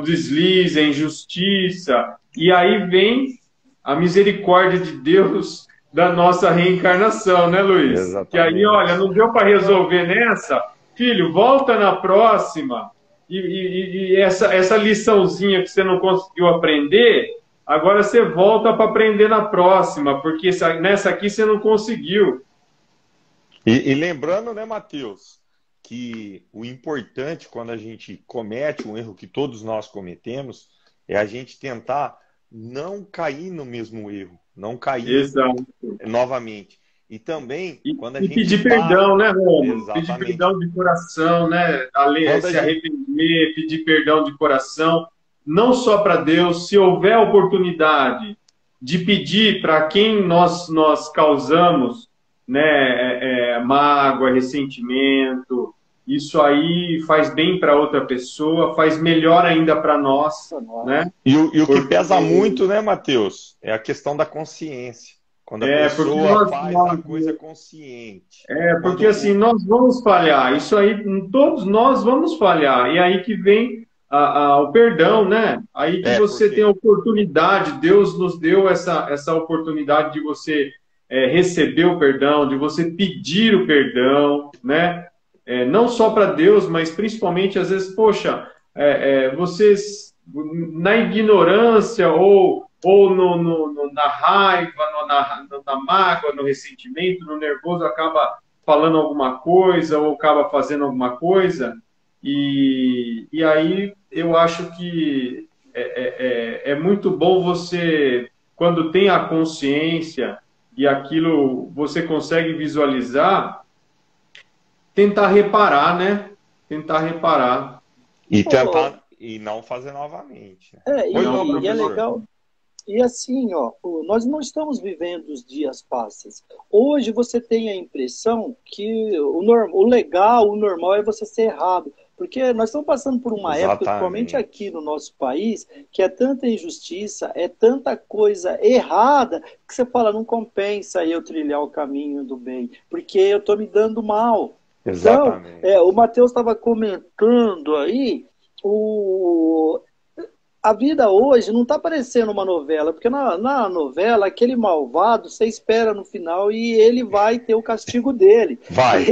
deslize, a injustiça, e aí vem a misericórdia de Deus da nossa reencarnação, né, Luiz? Que aí, olha, Exatamente. não deu para resolver nessa, filho, volta na próxima. E essa liçãozinha que você não conseguiu aprender, agora você volta para aprender na próxima, porque nessa aqui você não conseguiu. E lembrando, né, Matheus, que o importante quando a gente comete um erro que todos nós cometemos é a gente tentar não cair no mesmo erro, não cair Exato. novamente. E também, quando a E gente pedir para, perdão, né, Rômulo? Pedir exatamente, perdão de coração, né? quando a Se gente, arrepender, pedir perdão de coração, não só para Deus, se houver oportunidade de pedir para quem nós causamos, né, mágoa, ressentimento, isso aí faz bem para outra pessoa, faz melhor ainda para nós, né? e o que Porque, pesa muito, né, Matheus, é a questão da consciência. Quando a porque pessoa faz a coisa consciente. porque Quando assim, nós vamos falhar, isso aí, todos nós vamos falhar, e aí que vem o perdão, né? Aí que você tem porque a oportunidade, Deus nos deu essa oportunidade de você receber o perdão, de você pedir o perdão, né? Não só para Deus, mas principalmente, às vezes, poxa, vocês, na ignorância ou na raiva, na mágoa, no ressentimento, no nervoso, acaba falando alguma coisa ou acaba fazendo alguma coisa. E aí eu acho que é muito bom você, quando tem a consciência e aquilo você consegue visualizar, tentar reparar, né? Tentar reparar. e Pô, tentar e não fazer novamente. Pois não, Não, e é professor? legal. E assim, ó, nós não estamos vivendo os dias fáceis. Hoje você tem a impressão que o legal, o normal é você ser errado. Porque nós estamos passando por uma época, principalmente aqui Exatamente. no nosso país, que é tanta injustiça, é tanta coisa errada, que você fala, não compensa eu trilhar o caminho do bem, porque eu estou me dando mal. Então, o Exatamente. Matheus estava comentando aí, o, a vida hoje não está parecendo uma novela, porque na novela, aquele malvado, você espera no final e ele vai ter o castigo dele. Vai.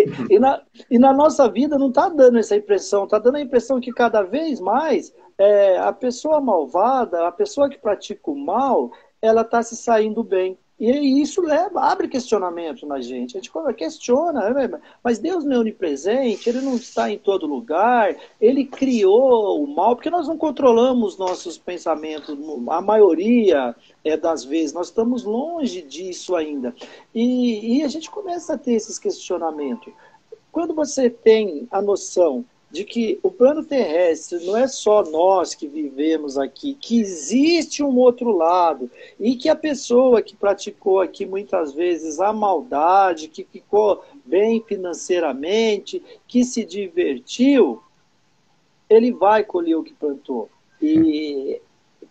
E na nossa vida não está dando essa impressão, está dando a impressão que cada vez mais a pessoa malvada, a pessoa que pratica o mal, ela está se saindo bem. E isso abre questionamento na gente. A gente questiona, mas Deus não é onipresente, Ele não está em todo lugar, Ele criou o mal, porque nós não controlamos nossos pensamentos, a maioria das vezes, nós estamos longe disso ainda. E a gente começa a ter esses questionamentos. Quando você tem a noção de que o plano terrestre não é só nós que vivemos aqui, que existe um outro lado, e que a pessoa que praticou aqui muitas vezes a maldade, que ficou bem financeiramente, que se divertiu, ele vai colher o que plantou. E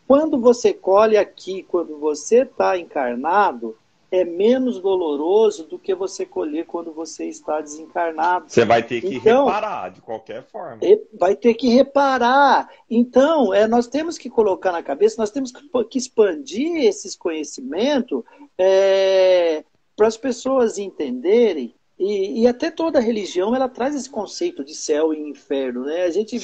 quando você colhe aqui, quando você está encarnado, é menos doloroso do que você colher quando você está desencarnado. Você vai ter que Então, reparar de qualquer forma. vai ter que reparar. Então, nós temos que colocar na cabeça, nós temos que expandir esses conhecimentos para as pessoas entenderem. E até toda religião ela traz esse conceito de céu e inferno, né? A gente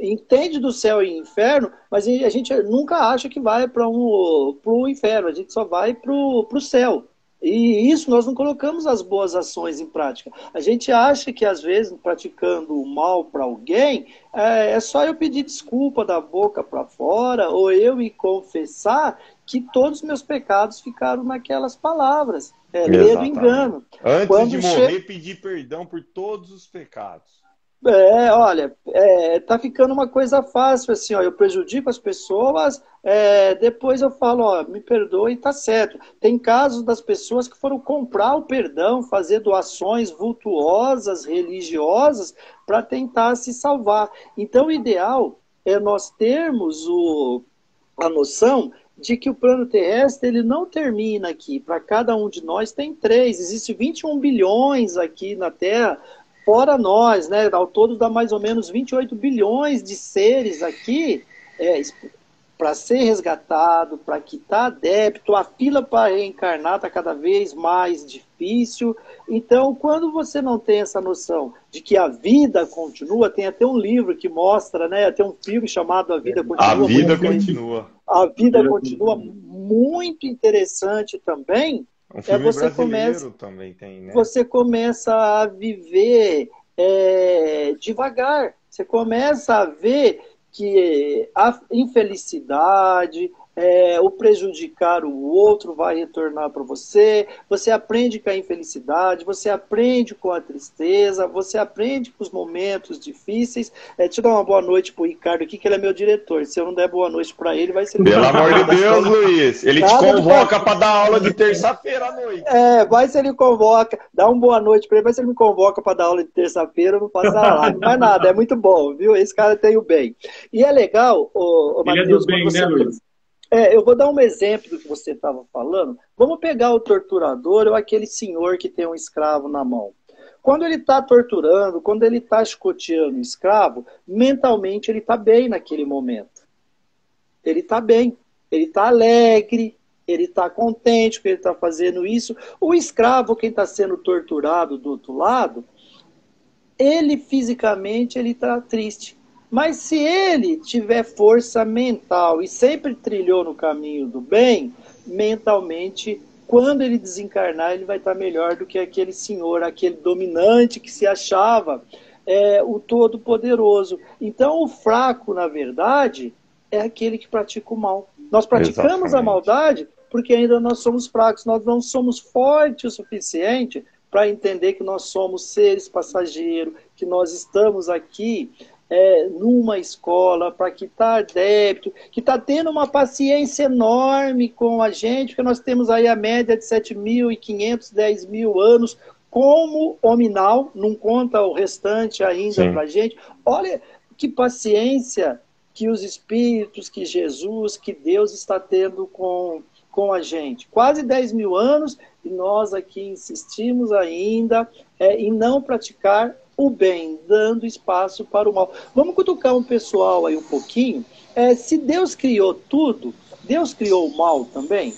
entende do céu e inferno, mas a gente nunca acha que vai para o inferno, a gente só vai para o céu. E isso nós não colocamos as boas ações em prática. A gente acha que, às vezes, praticando o mal para alguém, é só eu pedir desculpa da boca para fora, ou eu me confessar que todos os meus pecados ficaram naquelas palavras. Lê do Exatamente. engano. Antes de morrer, pedir perdão por todos os pecados. Olha, tá ficando uma coisa fácil, assim, ó, eu prejudico as pessoas, depois eu falo, ó, me perdoe e tá certo. Tem casos das pessoas que foram comprar o perdão, fazer doações vultuosas, religiosas, para tentar se salvar. Então, o ideal é nós termos a noção de que o plano terrestre ele não termina aqui. Para cada um de nós tem 3. Existem 21 bilhões aqui na Terra, fora nós, né? Ao todo dá mais ou menos 28 bilhões de seres aqui para ser resgatado, para quitar débito. A fila para reencarnar está cada vez mais difícil. Então, quando você não tem essa noção de que a vida continua, tem até um livro que mostra, né? Tem um filme chamado A Vida Continua. A Vida Continua. A Vida Continua, muito interessante também. Um filme brasileiro também tem, né? Você começa a viver devagar. Você começa a ver que a infelicidade, o prejudicar o outro vai retornar para você. Você aprende com a infelicidade, você aprende com a tristeza, você aprende com os momentos difíceis. Deixa eu dar uma boa noite pro Ricardo aqui, que ele é meu diretor. Se eu não der boa noite para ele, vai ser... Pelo amor de Deus, Luiz! Ele te convoca para dar aula de terça-feira à noite. Vai se ele convoca, dá uma boa noite para ele, vai se ele me convoca para dar aula de terça-feira, eu não faço a live. Não é nada, é muito bom, viu? Esse cara tem o bem. E é legal, Matheus, bem, né, Luiz? Eu vou dar um exemplo do que você estava falando. Vamos pegar o torturador ou aquele senhor que tem um escravo na mão. Quando ele está torturando, quando ele está chicoteando o escravo, mentalmente ele está bem naquele momento. Ele está bem, ele está alegre, ele está contente porque ele está fazendo isso. O escravo, quem está sendo torturado do outro lado, ele fisicamente ele está triste. Mas se ele tiver força mental e sempre trilhou no caminho do bem, mentalmente, quando ele desencarnar, ele vai estar melhor do que aquele senhor, aquele dominante que se achava o todo-poderoso. Então, o fraco, na verdade, é aquele que pratica o mal. Nós praticamos Exatamente. A maldade porque ainda nós somos fracos, nós não somos fortes o suficiente para entender que nós somos seres passageiros, que nós estamos aqui numa escola para quitar débito, que está tendo uma paciência enorme com a gente, porque nós temos aí a média de 7.500, 10 mil anos como hominal, não conta o restante ainda para a gente. Olha que paciência que os espíritos, que Jesus, que Deus está tendo com a gente. Quase 10 mil anos e nós aqui insistimos ainda em não praticar o bem, dando espaço para o mal. Vamos cutucar um pessoal aí um pouquinho. Se Deus criou tudo, Deus criou o mal também?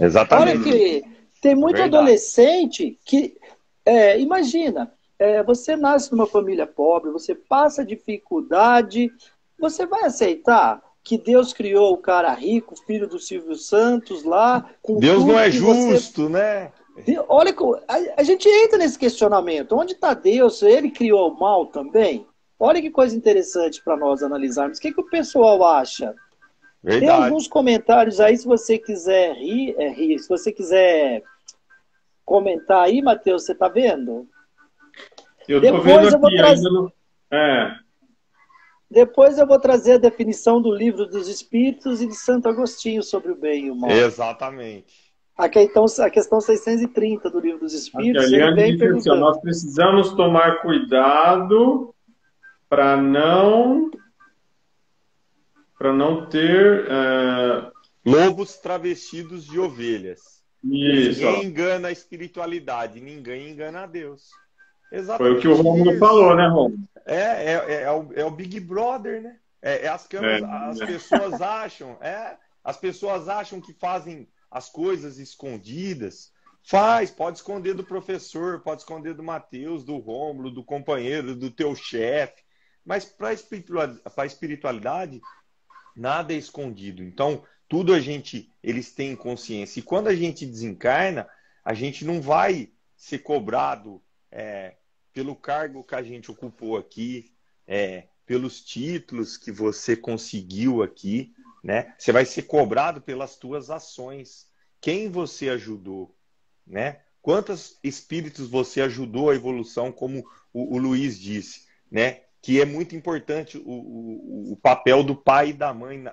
Exatamente. Olha que tem muito adolescente que, imagina, você nasce numa família pobre, você passa dificuldade, você vai aceitar que Deus criou o cara rico, filho do Silvio Santos lá? Com Deus tudo não é justo, né? Olha, a gente entra nesse questionamento. Onde está Deus? Ele criou o mal também? Olha que coisa interessante para nós analisarmos. O que o pessoal acha? Verdade. Tem alguns comentários aí, se você quiser rir. Se você quiser comentar aí, Matheus, você está vendo? Eu estou vendo aqui, ainda não... Depois eu vou trazer a definição do Livro dos Espíritos e de Santo Agostinho sobre o bem e o mal. Exatamente. A questão 630 do Livro dos Espíritos. Assim, nós precisamos tomar cuidado para não ter lobos travestidos de ovelhas. Isso. Ninguém engana a espiritualidade, ninguém engana a Deus. Exatamente. Foi o que o Romulo falou, né, Romulo? É o Big Brother, né? As pessoas acham, as pessoas acham que fazem as coisas escondidas. Pode esconder do professor, pode esconder do Matheus, do Rômulo, do companheiro, do teu chefe. Mas para a espiritualidade, nada é escondido. Então, tudo eles têm consciência. E quando a gente desencarna, a gente não vai ser cobrado pelo cargo que a gente ocupou aqui, pelos títulos que você conseguiu aqui, né? Você vai ser cobrado pelas tuas ações. Quem você ajudou, né? Quantos espíritos você ajudou à evolução, como o Luiz disse, né? Que é muito importante o papel do pai e da mãe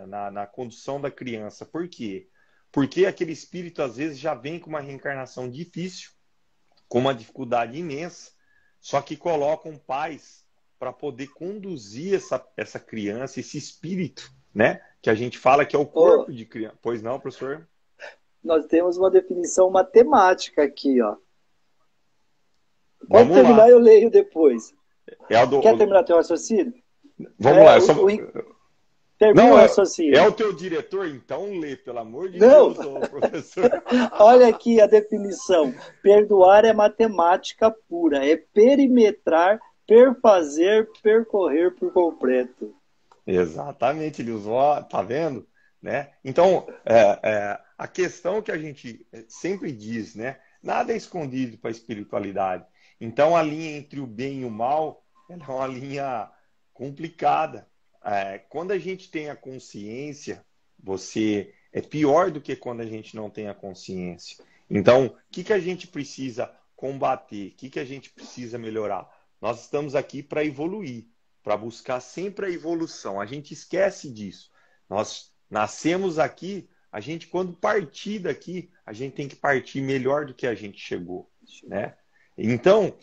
na condução da criança. Por quê? Porque aquele espírito, às vezes, já vem com uma reencarnação difícil, com uma dificuldade imensa, só que colocam pais para poder conduzir essa criança, esse espírito, né? Que a gente fala que é o corpo de criança. Pois não, professor? Nós temos uma definição matemática aqui, ó. Pode terminar, eu leio depois. Quer terminar teu raciocínio? Vamos lá. Termina o raciocínio. É o teu diretor? Então lê, pelo amor de Deus, professor. Olha aqui a definição. Perdoar é matemática pura. É perimetrar, perfazer, percorrer por completo. Exatamente, ele usou, tá vendo? Né? Então, a questão que a gente sempre diz, né? Nada é escondido para a espiritualidade. Então, a linha entre o bem e o mal ela é uma linha complicada. Quando a gente tem a consciência, você é pior do que quando a gente não tem a consciência. Então, o que a gente precisa combater? O que a gente precisa melhorar? Nós estamos aqui para evoluir, para buscar sempre a evolução. A gente esquece disso. Nós nascemos aqui, a gente, quando partir daqui, a gente tem que partir melhor do que a gente chegou, né? Então,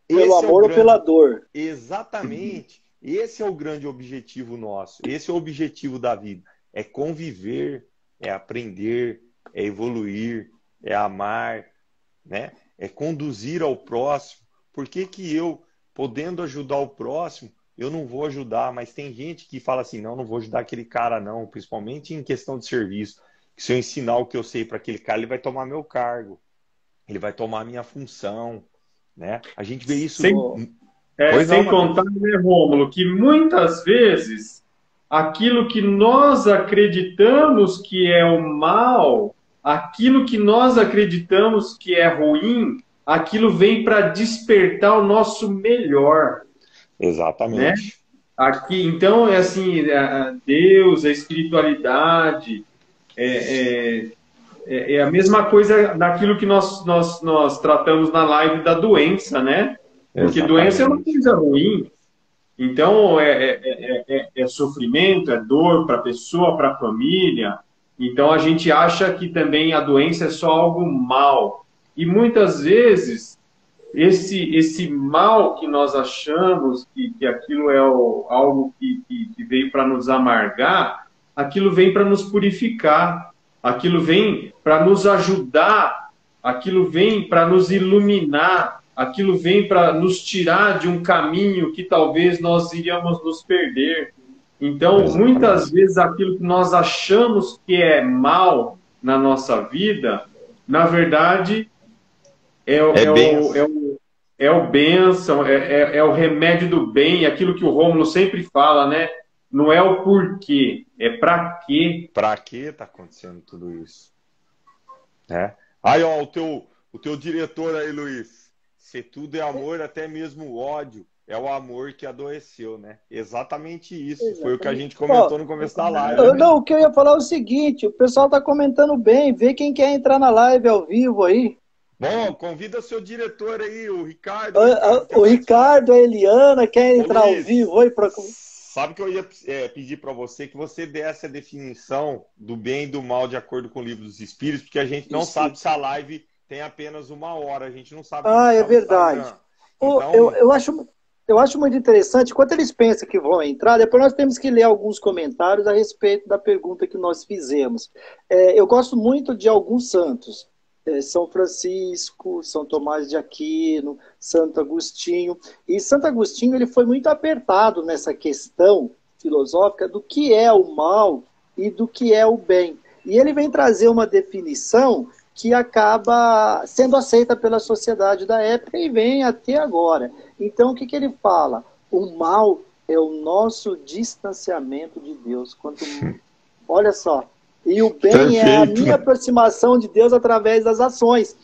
pelo amor ou pela dor. Exatamente. Esse é o grande objetivo nosso. Esse é o objetivo da vida. É conviver, é aprender, é evoluir, é amar, né? É conduzir ao próximo. Por que eu, podendo ajudar o próximo, eu não vou ajudar? Mas tem gente que fala assim, não vou ajudar aquele cara não, principalmente em questão de serviço. Que se eu ensinar o que eu sei para aquele cara, ele vai tomar meu cargo. Ele vai tomar a minha função. Né? A gente vê isso... Sem contar, né, Rômulo, que muitas vezes aquilo que nós acreditamos que é o mal, aquilo que nós acreditamos que é ruim, aquilo vem para despertar o nosso melhor. Exatamente. Né? Aqui, então, é assim, Deus, a espiritualidade, é a mesma coisa daquilo que nós tratamos na live da doença, né? Porque doença é uma coisa ruim. Então, é sofrimento, é dor para a pessoa, para a família. Então, a gente acha que também a doença é só algo mal. E muitas vezes, esse mal que nós achamos que aquilo é algo que veio para nos amargar, aquilo vem para nos purificar, aquilo vem para nos ajudar, aquilo vem para nos iluminar, aquilo vem para nos tirar de um caminho que talvez nós iríamos nos perder. Então, muitas vezes, aquilo que nós achamos que é mal na nossa vida, na verdade, é o bênção, é o remédio do bem, aquilo que o Rômulo sempre fala, né? Não é o porquê, é para quê. Para que está acontecendo tudo isso? Aí, ó, o teu diretor aí, Luiz. Se tudo é amor, até mesmo o ódio é o amor que adoeceu, né? Exatamente isso. Exatamente. Foi o que a gente comentou no começo da live. Não, o que eu ia falar é o seguinte, o pessoal está comentando bem, vê quem quer entrar na live ao vivo aí. Bom, convida seu diretor aí, o Ricardo. O Ricardo, a Eliana, quer entrar ao vivo? Oi, sabe que eu ia pedir para você que você desse a definição do bem e do mal de acordo com o Livro dos Espíritos, porque a gente não sabe se a live tem apenas 1 hora, a gente não sabe. É verdade. Então... Eu acho muito interessante, enquanto eles pensam que vão entrar, depois nós temos que ler alguns comentários a respeito da pergunta que nós fizemos. Eu gosto muito de alguns santos. São Francisco, São Tomás de Aquino, Santo Agostinho. E Santo Agostinho ele foi muito apertado nessa questão filosófica do que é o mal e do que é o bem. E ele vem trazer uma definição que acaba sendo aceita pela sociedade da época e vem até agora. Então, o que ele fala? O mal é o nosso distanciamento de Deus. Olha só, E o bem é a minha aproximação de Deus através das ações.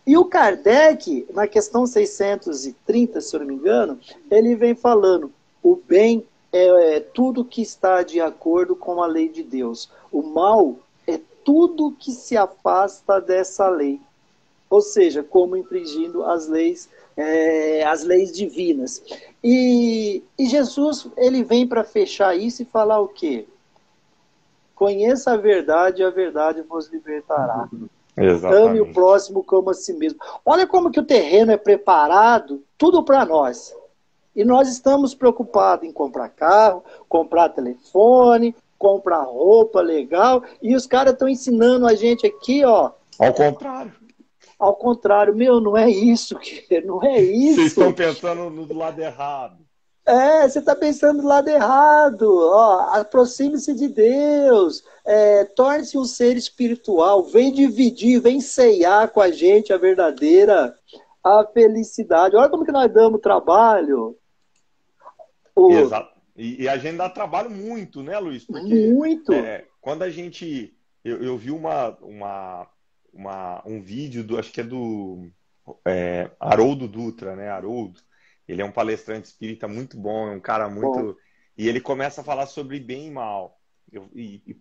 E o Kardec, na questão 630, se eu não me engano, ele vem falando, o bem é tudo que está de acordo com a lei de Deus. O mal é tudo que se afasta dessa lei. Ou seja, como infringindo as leis divinas. E Jesus, ele vem para fechar isso e falar o quê? Conheça a verdade e a verdade vos libertará. Exatamente. Ame o próximo como a si mesmo. Olha como que o terreno é preparado, tudo para nós. E nós estamos preocupados em comprar carro, comprar telefone, comprar roupa legal, e os caras estão ensinando a gente aqui, ó. Ao contrário. Ao contrário, não é isso, não é isso. Vocês estão pensando no lado errado. Você está pensando do lado errado. Ó, aproxime-se de Deus. Torne-se um ser espiritual. Vem dividir, vem ceiar com a gente a felicidade. Olha como que nós damos trabalho. Exato. E a gente dá trabalho muito, né, Luiz? Porque, muito. Quando a gente... Eu vi um vídeo, acho que é do Haroldo Dutra, né? Haroldo. Ele é um palestrante espírita muito bom, é um cara muito... Bom. E ele começa a falar sobre bem e mal. E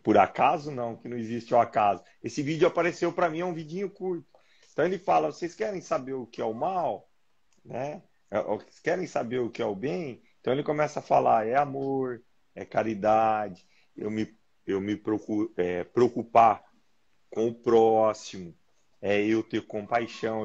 por acaso não, que não existe o acaso. Esse vídeo apareceu para mim, é um vidinho curto. Então ele fala, vocês querem saber o que é o mal? Né? Vocês querem saber o que é o bem? Então ele começa a falar, é amor, é caridade, eu me preocupar com o próximo, eu ter compaixão,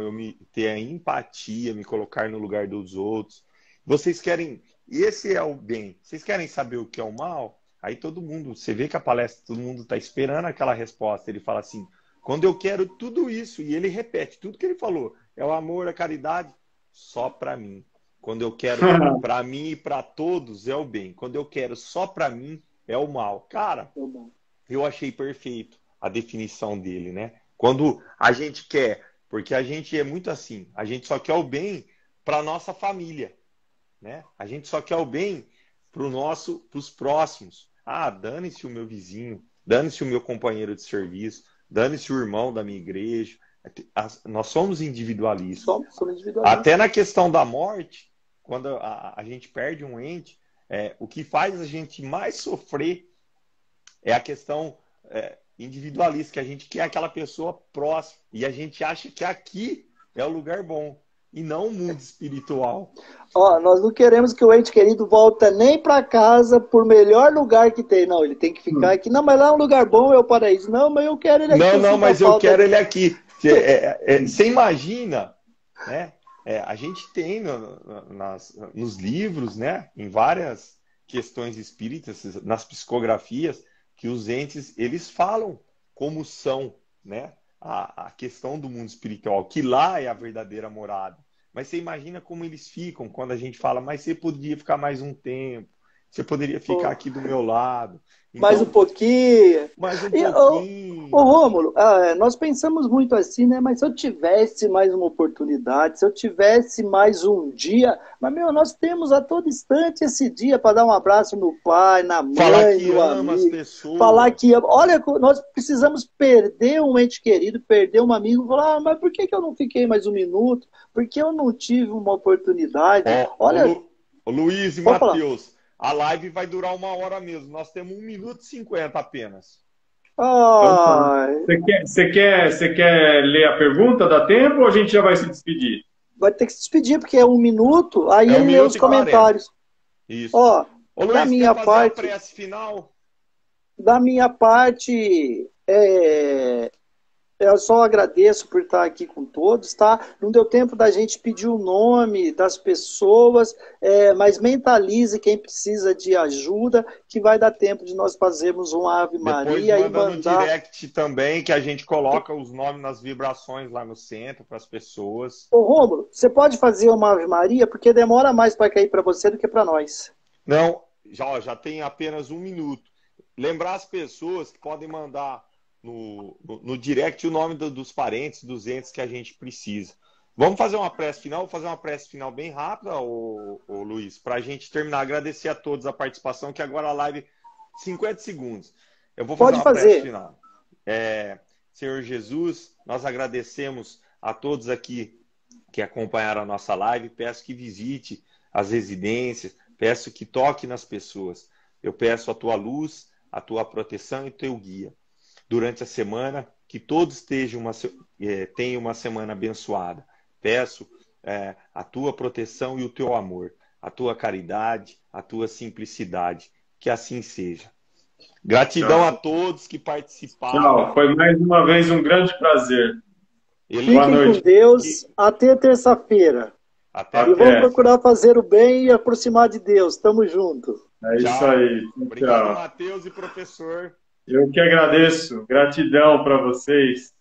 ter a empatia, me colocar no lugar dos outros. Vocês querem... Esse é o bem. Vocês querem saber o que é o mal? Aí todo mundo... Você vê que a palestra, todo mundo está esperando aquela resposta. Ele fala assim, quando eu quero tudo isso, e ele repete tudo que ele falou, é o amor, a caridade, só para mim. Quando eu quero para mim e para todos, é o bem. Quando eu quero só para mim, é o mal. Cara, eu achei perfeito a definição dele, né? Quando a gente quer, porque a gente é muito assim, a gente só quer o bem para nossa família, né? A gente só quer o bem para os próximos. Dane-se o meu vizinho, dane-se o meu companheiro de serviço, dane-se o irmão da minha igreja. Nós somos individualistas. Somos individualistas. Até na questão da morte, quando a gente perde um ente, o que faz a gente mais sofrer é a questão individualista, que a gente quer aquela pessoa próxima e a gente acha que aqui é o lugar bom e não o mundo espiritual. Nós não queremos que o ente querido volte nem para casa por melhor lugar que tem. Não, ele tem que ficar aqui. Não, mas lá é um lugar bom, é o paraíso. Não, mas eu quero ele aqui. Não, mas eu quero ele aqui. Você imagina, né? A gente tem nos livros, né? Em várias questões espíritas, nas psicografias, que os entes, eles falam como são, né? A questão do mundo espiritual, que lá é a verdadeira morada. Mas você imagina como eles ficam quando a gente fala, mas você podia ficar mais um tempo, você poderia ficar aqui do meu lado. Então, mais um pouquinho. Mais um pouquinho. Rômulo, nós pensamos muito assim, né? Mas se eu tivesse mais uma oportunidade, se eu tivesse mais um dia... Mas, nós temos a todo instante esse dia para dar um abraço no pai, na mãe, falar que no ama amigo. as pessoas. Falar que ama. Olha, nós precisamos perder um ente querido, perder um amigo. Falar, mas por que eu não fiquei mais um minuto? Porque eu não tive uma oportunidade. Olha... Luiz e Matheus, a live vai durar 1 hora mesmo. Nós temos 1 minuto e 50 apenas. Você quer ler a pergunta? Dá tempo ou a gente já vai se despedir? Vai ter que se despedir, porque é 1 minuto, aí ele lê os comentários. Isso. Ô, Luiz, da minha parte, a prece final? Da minha parte, eu só agradeço por estar aqui com todos, tá? Não deu tempo da gente pedir o nome das pessoas, mas mentalize quem precisa de ajuda, que vai dar tempo de nós fazermos uma Ave Maria e mandar no direct também, que a gente coloca os nomes nas vibrações lá no centro para as pessoas. Ô, Rômulo, você pode fazer uma Ave Maria, porque demora mais para cair para você do que para nós. Não, já tem apenas 1 minuto. Lembrar as pessoas que podem mandar no direct o nome dos parentes, dos entes que a gente precisa. Vamos fazer uma prece final? Vou fazer uma prece final bem rápida, ô Luiz, para a gente terminar. Agradecer a todos a participação, que agora a live 50 segundos. Eu vou fazer Pode uma fazer. prece final. Senhor Jesus, nós agradecemos a todos aqui que acompanharam a nossa live. Peço que visite as residências, peço que toque nas pessoas. Eu peço a tua luz, a tua proteção e o teu guia. Durante a semana, que todos tenham uma semana abençoada. Peço a tua proteção e o teu amor, a tua caridade, a tua simplicidade. Que assim seja. Gratidão a todos que participaram. Tchau. Foi mais uma vez um grande prazer. Boa noite. Com Deus. Até terça-feira. Até. E vamos procurar fazer o bem e aproximar de Deus. Tamo junto. É isso aí. Obrigado, Matheus e professor. Eu que agradeço. Gratidão para vocês.